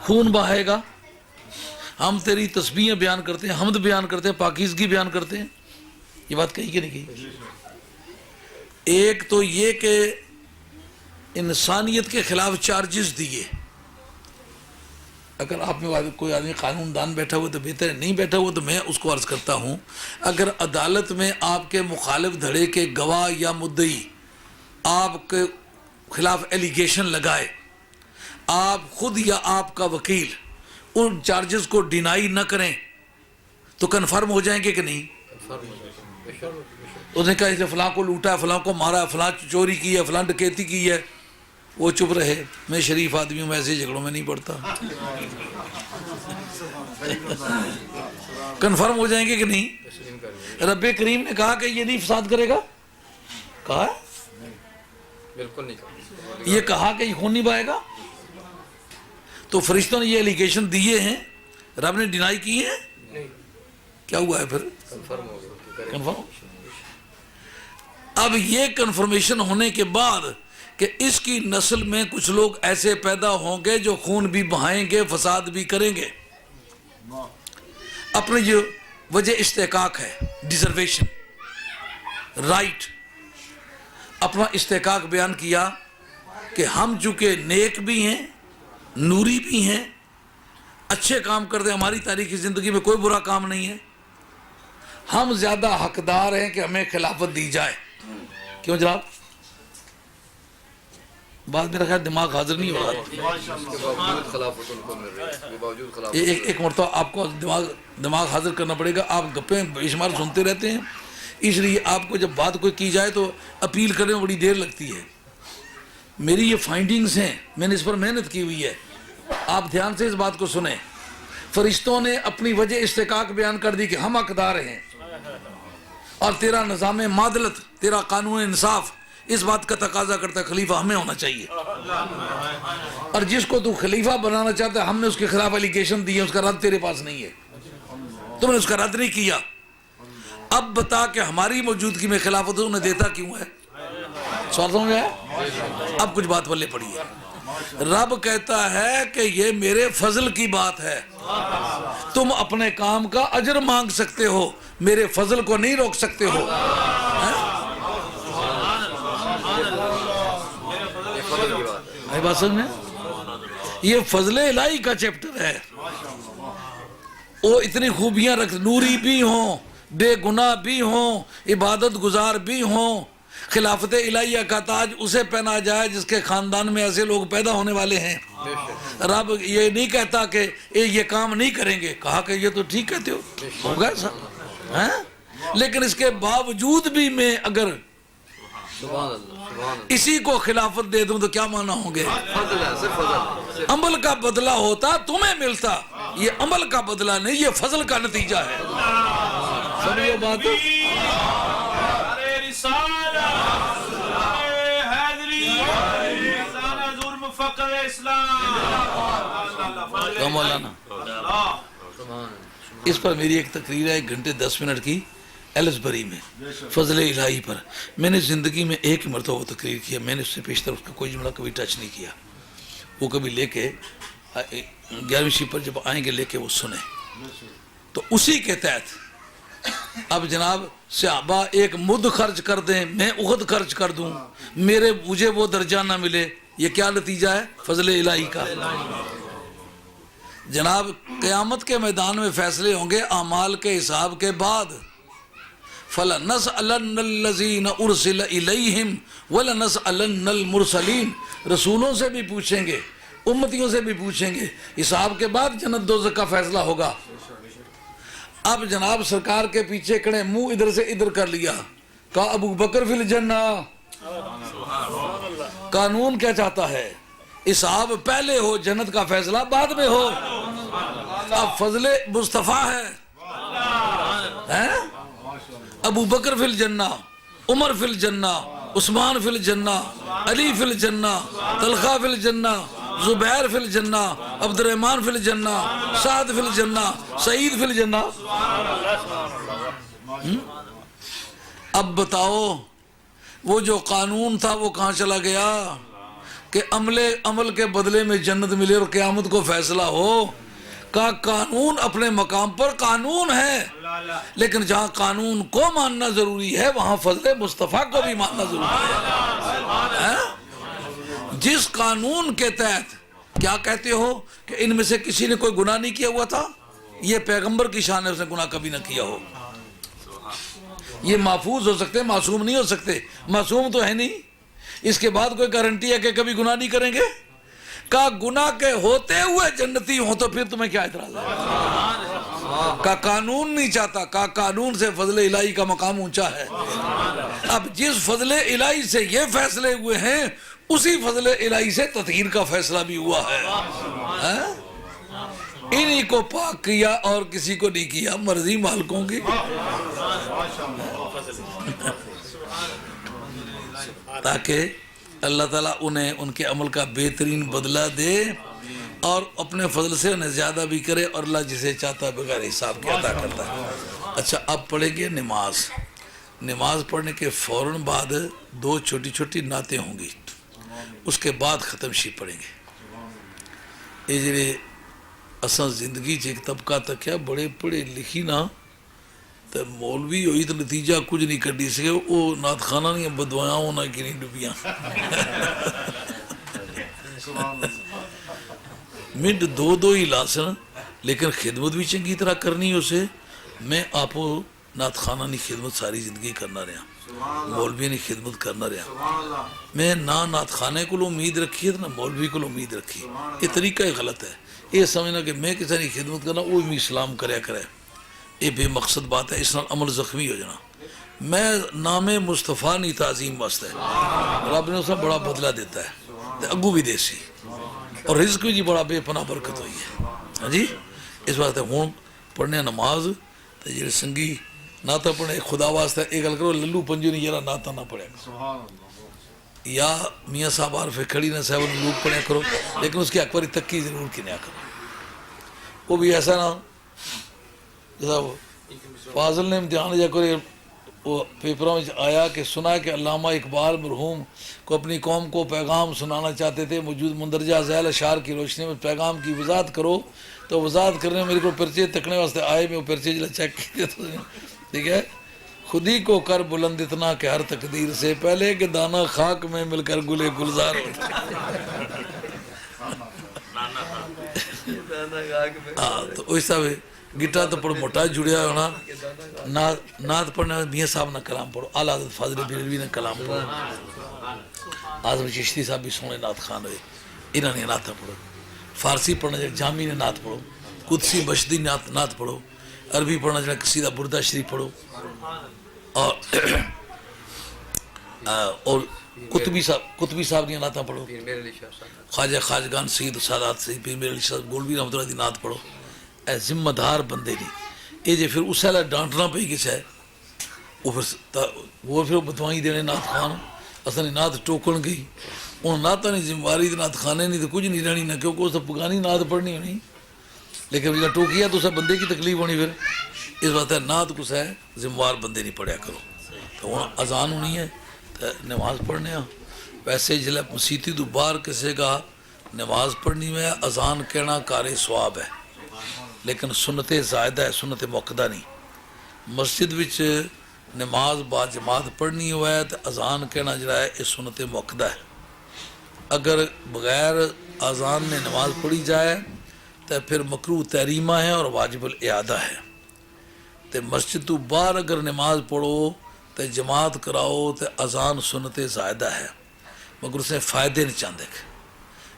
خون بہائے گا، ہم تیری تسبیحیں بیان کرتے ہیں، حمد بیان کرتے ہیں، پاکیزگی بیان کرتے ہیں، یہ بات کہی کہ نہیں کہی؟ ایک تو یہ کہ انسانیت کے خلاف چارجز دیے، اگر آپ میں کوئی آدمی قانون دان بیٹھا ہوا تو بہتر ہے، نہیں بیٹھا ہوا تو میں اس کو عرض کرتا ہوں، اگر عدالت میں آپ کے مخالف دھڑے کے گواہ یا مدعی آپ کے خلاف ایلیگیشن لگائے، آپ خود یا آپ کا وکیل ان چارجز کو ڈینائی نہ کریں تو کنفرم ہو جائیں گے کہ نہیں؟ اس نے کہا اس نے فلاں کو لوٹا ہے، فلاں کو مارا ہے، فلاں چوری کی ہے، فلاں ڈکیتی کی ہے، وہ چپ رہے۔ میں شریف آدمی ہوں، میں ایسے جھگڑوں میں نہیں پڑتا۔ کنفرم ہو جائیں گے کہ نہیں؟ رب کریم نے کہا کہ یہ نہیں فساد کرے گا، کہا بالکل نہیں کہا، یہ کہا کہ یہ خون نہیں بہائے گا؟ تو فرشتوں نے یہ ایلیگیشن دیے ہیں، رب نے ڈینائی کی ہے، کیا ہوا ہے پھر؟ کنفرم ہو گیا، کنفرم۔ اب یہ کنفرمیشن ہونے کے بعد کہ اس کی نسل میں کچھ لوگ ایسے پیدا ہوں گے جو خون بھی بہائیں گے، فساد بھی کریں گے، اپنی جو وجہ استحقاق ہے، ڈیزرویشن، رائٹ، اپنا استحقاق بیان کیا کہ ہم چونکہ نیک بھی ہیں، نوری بھی ہیں، اچھے کام کرتے ہیں، ہماری تاریخی زندگی میں کوئی برا کام نہیں ہے، ہم زیادہ حقدار ہیں کہ ہمیں خلافت دی جائے۔ کیوں جناب؟ بات میرا خیال دماغ حاضر نہیں ہو رہا، باوجود خلافت ان کو مل رہی ہے، باوجود خلافت ایک مرتبہ آپ کو دماغ حاضر کرنا پڑے گا، آپ گپیں بے شمار سنتے رہتے ہیں، اس لیے آپ کو جب بات کوئی کی جائے تو اپیل کرنے میں بڑی دیر لگتی ہے۔ میری یہ فائنڈنگز ہیں، میں نے اس پر محنت کی ہوئی ہے، آپ دھیان سے اس بات کو سنیں۔ فرشتوں نے اپنی وجہ استحقاق بیان کر دی کہ ہم حقدار ہیں، اور تیرا نظام معادلت، تیرا قانون انصاف اس بات کا تقاضا کرتا ہے خلیفہ ہمیں ہونا چاہیے، اور جس کو تو خلیفہ بنانا چاہتا ہے ہم نے اس کے خلاف الیگیشن دی ہے، اس کا رد تیرے پاس نہیں ہے، تم نے اس کا رد نہیں کیا، اب بتا کہ ہماری موجودگی میں خلافت انہیں دیتا کیوں ہے؟ سوال سمجھ آیا؟ اب کچھ بات پلے پڑی ہے۔ رب کہتا ہے کہ یہ میرے فضل کی بات ہے، تم اپنے کام کا اجر مانگ سکتے ہو، میرے فضل کو نہیں روک سکتے ہو۔ بات سمجھ میں؟ یہ فضل الہی کا چیپٹر ہے، وہ اتنی خوبیاں رکھ، نوری بھی ہوں، بے گناہ بھی ہوں، عبادت گزار بھی ہوں، خلافت الہیہ کا تاج اسے پہنا جائے جس کے خاندان میں ایسے لوگ پیدا ہونے والے ہیں۔ رب یہ نہیں کہتا کہ یہ کام نہیں کریں گے، کہا کہ یہ تو ٹھیک کہتے ہو، ہوگا ایسا، لیکن اس کے باوجود بھی میں اگر اسی کو خلافت دے دوں تو کیا معنی ہوں گے؟ عمل کا بدلہ ہوتا تمہیں ملتا، یہ عمل کا بدلہ نہیں، یہ فضل کا نتیجہ ہے۔ سمجھو بات؟ اس پر میری ایک تقریر ہے 1 گھنٹے 10 منٹ کی ایلسبری میں، فضل الہی پر۔ میں نے زندگی میں ایک مرتبہ وہ تقریر کیا، میں نے اس سے پیشتر اس کا کوئی جملہ کبھی ٹچ نہیں کیا، وہ کبھی لے کے 11ویں شپ پر جب آئیں گے لے کے وہ سنیں، تو اسی کے تحت اب جناب صحابہ ایک مد خرچ کر دیں، میں احد خرچ کر دوں، مجھے وہ درجہ نہ ملے، یہ کیا نتیجہ ہے؟ فضل الہی کا۔ جناب قیامت کے میدان میں فیصلے ہوں گے اعمال کے حساب کے بعد، فَلَنَسْأَلَنَّ الَّذِينَ أُرْسِلَ إِلَيْهِمْ وَلَنَسْأَلَنَّ الْمُرْسَلِينَ، رسولوں سے بھی پوچھیں گے، امتیوں سے بھی پوچھیں گے، حساب کے بعد جنت دوزخ کا فیصلہ ہوگا۔ اب جناب سرکار کے پیچھے کھڑے، منہ ادھر سے ادھر کر لیا، کہا ابو بکر فی الجنہ۔ قانون کیا چاہتا ہے؟ حساب پہلے ہو، جنت کا فیصلہ بعد میں ہو۔ اب فضل مصطفیٰ ہے، ابو بکر فی الجنہ، عمر فی الجنہ، عثمان فی الجنہ، علی فی الجنہ، طلحہ فی الجنہ، زبیر فی الجنہ، عبد الرحمن فی الجنہ، سعد فی الجنہ، سعید فی الجنہ۔ اب بتاؤ وہ جو قانون تھا وہ کہاں چلا گیا کہ عمل کے بدلے میں جنت ملے اور قیامت کو فیصلہ ہو؟ کا قانون اپنے مقام پر قانون ہے، لیکن جہاں قانون کو ماننا ضروری ہے وہاں فضل مصطفیٰ کو بھی ماننا ضروری ہے۔ جس قانون کے تحت کیا کہتے ہو کہ ان میں سے کسی نے کوئی گناہ نہیں کیا ہوا تھا، یہ پیغمبر کی شان ہے، اس نے گناہ کبھی نہ کیا ہو، یہ محفوظ ہو سکتے، معصوم نہیں ہو سکتے، معصوم تو ہے نہیں، اس کے بعد کوئی گارنٹی ہے کہ کبھی گناہ نہیں کریں گے؟ کا گناہ کے ہوتے ہوئے جنتی ہوں تو پھر تمہیں کیا اعتراض ہے؟ کا قانون نہیں چاہتا، کا قانون سے فضل الہی کا مقام اونچا ہے۔ اب جس فضل الہی سے یہ فیصلے ہوئے ہیں اسی فضل الہی سے تطہیر کا فیصلہ بھی ہوا ہے۔ انہی کو پاک کیا اور کسی کو نہیں کیا، مرضی مالکوں کی، تاکہ اللہ تعالیٰ انہیں ان کے عمل کا بہترین بدلہ دے اور اپنے فضل سے انہیں زیادہ بھی کرے، اور اللہ جسے چاہتا ہے بغیر حساب کے عطا کرتا ہے۔ اچھا اب پڑھیں گے نماز۔ نماز پڑھنے کے فوراً بعد 2 چھوٹی چھوٹی نعتیں ہوں گی، اس کے بعد ختم شریف پڑھیں گے۔ یہ جڑے اساں زندگی ایک طبقہ تک ہے بڑے پڑھے لکھی نا تو مولوی ہوئی تو نتیجہ کچھ نہیں کڈی سکے، وہ نعت خانہ نہیں بدوایاں ہونا کی نہیں ڈبیاں منٹ 2 ہی لاسن، لیکن خدمت بھی چنگی طرح کرنی اسے۔ میں آپ نعت خانہ نہیں خدمت ساری زندگی کرنا رہا، مولوی نہیں خدمت کرنا رہا، میں نہ نعت خانے کو امید رکھی ہے نہ مولوی کو امید رکھی، یہ طریقہ غلط ہے۔ یہ سمجھنا کہ میں کسی نے خدمت کرنا وہ بھی اسلام کرے کرے، یہ بے مقصد بات ہے، اس نال عمل زخمی ہو جانا۔ میں نام مصطفیٰ نہیں تعظیم واسطے، رب نے اس میں بڑا بدلہ دیتا ہے۔ تے اگو بھی دیسی اور رزق بھی جی بڑا بے پناہ برکت ہوئی ہے ہاں جی اس واسطے ہوں پڑھنے نماز تے جڑے سنگی نعتاں پڑھنے خدا واسطے یہ گل کرو للو پنجو نہیں یار نعتاں نہ پڑھیا کرو یا میاں صاحب عارف کھڑی نہ صاحب لوگ پڑھیا کرو لیکن اس کی ایک باری تکی ضرور کنیا کرو وہ بھی ایسا نہ جیسا فاضل نے امتحان جا کرے وہ پیپروں میں آیا کہ سنا کہ علامہ اقبال مرحوم کو اپنی قوم کو پیغام سنانا چاہتے تھے موجود مندرجہ ذیل اشعار کی روشنی میں پیغام کی وضاحت کرو تو وضاحت کرنے میں میرے کو پرچے تکنے واسطے آئے میں وہ پرچے جلا چیک کیے تو ٹھیک ہے خود ہی کو کر بلند اتنا کہ ہر تقدیر سے پہلے کہ دانہ خاک میں مل کر گلے گلزار ہاں تو ویسا بھی گٹا تو پڑھو موٹا جڑیا ہونا نعت پڑھنے میں میاں صاحب نہ کلام پڑھو اعلیٰ حضرت فاضل بریلوی نے کلام پڑھو اعظم چشتی صاحب بھی سونے نعت خان ہوئے انہوں نے نعتیں پڑھو فارسی پڑھنا جائے جامی نے نعت پڑھو قدسی بشدی نعت پڑھو عربی پڑھنا جائے قصیدہ بردہ شریف پڑھو اور قطبی صاحب کی نعتیں پڑھو خواجہ خواجگان سید سادات سید پیر میر علی شاہ گولوی رحمۃ اللہ کی نعت پڑھو اے ذمہ دار بندے نہیں یہ جی پھر اس والا ڈانٹنا پہ کس ہے وہ پھر بتوائی دینے نعت خان اصل نعت ٹوکن گئی انہوں نعت نہیں ذمہ داری نعت خانے نہیں تو کچھ نہیں رہنی نہ کیونکہ اس پگانی نعت پڑھنی ہونی لیکن جب ٹوکیا تو اسے بندے کی تکلیف ہونی پھر اس بات ہے نعت کس ہے ذمہ دار بندے نہیں پڑھیا کرو تو وہاں اذان ہونی ہے تو نماز پڑھنے ہاں ویسے جلے مسیتی تو باہر کسے کا نماز پڑھنی میں اذان کہنا کار ثواب ہے لیکن سنت زائدہ ہے سنت موقدہ نہیں مسجد وچ نماز با جماعت پڑھنی ہوا ہے تو اذان کہنا جڑا ہے یہ سنت موقدہ ہے اگر بغیر اذان نے نماز پڑھی جائے تو پھر مکروہ تحریمہ ہے اور واجب الاعادہ ہے تو مسجد تو باہر اگر نماز پڑھو تو جماعت کراؤ تو اذان سنت زائدہ ہے مگر اس نے فائدے نہیں چاہتے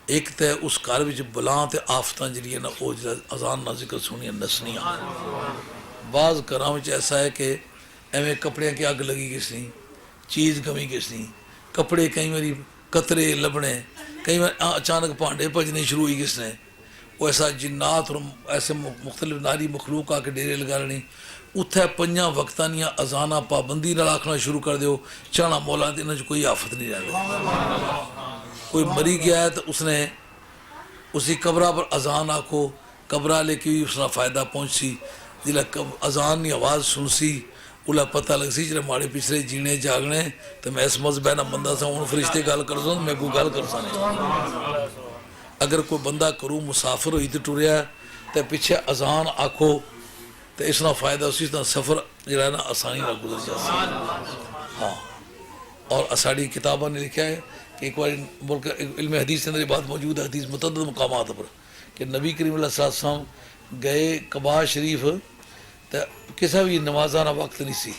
ایک تو اس گھر وچ بلاں تے آفتاں جڑیاں نا وہ اذان نہ ذکر سنیاں نسنیاں بعض گھراں وچ ایسا ہے کہ ایویں کپڑیاں کی اگ لگی کس نہیں چیز کمی کس نہیں کپڑے کئی باری قطرے لبنے کئی بار اچانک پانڈے بجنے شروع ہوئی کس نے وہ ایسا جنات اور ایسے مختلف ناری مخلوق آ کے ڈیرے لگا لینی اتھے پنجاں وقتاں نیاں اذاناں پابندی نال آکھنا شروع کر دیو چانا مولا دے انہاں کوئی آفت نہیں رہندی کوئی مری گیا ہے تو اس نے اسی قبرہ پر اذان آکھو قبرہ لے کے اس نے فائدہ پہنچ سی جلہ اذان کی آواز سن سی اولا پتہ لگ سی جلے ماڑے پچھلے جینے جاگنے تو میں اس مذہبہ نہ بندہ سا ہوں فرشتے گل کر سوں میں کوئی گل کر سانے اگر کوئی بندہ کروں مسافر ہوئی تو ٹریا تو پیچھے اذان آکھو تو اس نے فائدہ اسی طرح سفر جڑا ہے نا آسانی نہ گزر جاتا ہاں اور اساڑی کتابوں نے لکھا ہے کہ ایک بار ملک علم حدیث کے اندر یہ بات موجود ہے حدیث متعدد مقامات پر کہ نبی کریم علیہ السلام گئے قباء شریف تو کسا بھی نمازانہ وقت نہیں سی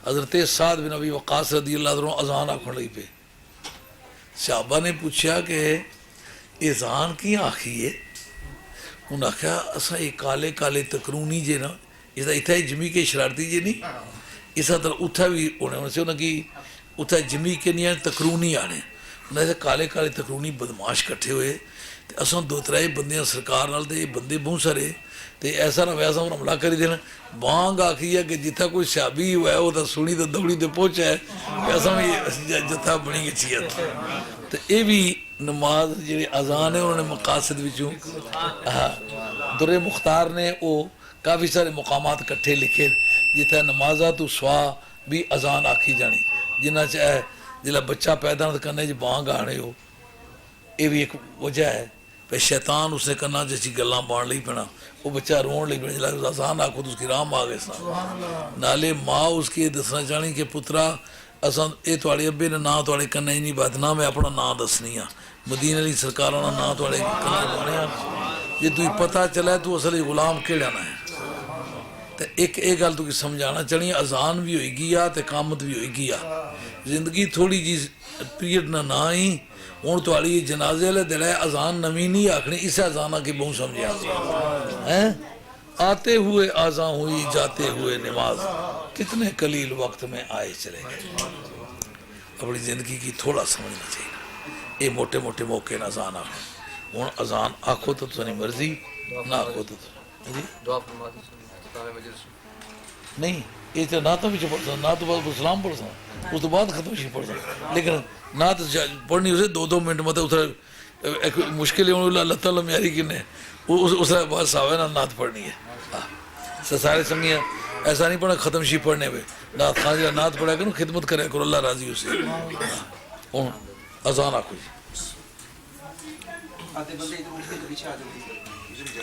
حضرت سعد بن ابی وقاص رضی اللہ عنہ اذان آکھن لئی پہ صحابہ نے پوچھا کہ اذان کی آخی ہے انہوں نے کہا اسا یہ کالے کالے تکرونی جے نا اس اتھا جمی کے شرارتی جے نہیں اس طرح اتھا بھی ہونے سے انہوں کی اتھا جمی کے نہیں آنے تکرونی آنے انہوں نے کالے کالے تکرونی بدماش کٹھے ہوئے تو اساں دو ترائے بندیاں سرکار نال دے بندے بہت سارے تو ایسا نہ ویسا انہوں حملہ کری دینا بانگ آخی ہے کہ جتھا کوئی شابی ہوا ہے وہ تو سنی تو دوڑی تو پہنچا ہے ایسا بھی جتھا بنی گئی چیت تو یہ بھی نماز جی اذان ہے انہوں نے مقاصد وچوں در مختار نے وہ کافی سارے مقامات کٹھے لکھے جتھا نمازہ تو سوا بھی اذان آکھی جانی جنہ چاہے جلہ بچہ پیدا نہ کرنے جو بانگ آنے ہو یہ بھی ایک وجہ ہے پہ شیطان اس نے کرنا جیسی گلاں بان لئی پڑا وہ بچہ رون لئی پڑا جلہ اذان آکھو تو اس کی رام آگے سنا نالے ماں اس کی دسنا چاہنی کہ پترا اساں اے تواڑے ابے نے نا تواڑے کرنا ہی نہیں بات نہ میں اپنا نا دسنی ہاں مدینہ علی سرکاراں نا تواڑے کرنا بانے ہاں یہ تو پتہ چلا ہے تو اصل غلام کیڑا نہ ہے تو ایک گل تو سمجھانا چاہیے اذان بھی ہوئے گیا تو اقامت بھی ہوئے گیا زندگی تھوڑی جی پیریڈ نہ ہی ہوں تاری جنازے والے دل ہے اذان نویں نہیں آکھنی اسے اذانہ کی بہت سمجھا آتے ہوئے آزاں ہوئی جاتے ہوئے نماز کتنے قلیل وقت میں آئے چلے گئے اپنی زندگی کی تھوڑا سمجھنا چاہیے یہ موٹے موٹے موقع اذان آخو ہوں اذان آخو تو تھوڑی مرضی نہ آخو تو جی دعا فرما دی اختتام مجلس نہیں یہ تو نعت بھی پڑھ سکتا نعت بعد سلام پڑھ سکتا اس تو بعد ختم شریف پڑھ سکتا لیکن نعت پڑھنی اسے 2 منٹ مطلب ایک مشکل ہے اللہ تعالیٰ میاری کنے اس بعد صاحب نا نعت پڑھنی ہے سارے سنگیاں ایسا نہیں پڑھنا ختم شریف پڑھنے پہ نعت خان جی نعت پڑھا کرو خدمت کرے کرو اللہ راضی اسے ہوں اذان آخو جی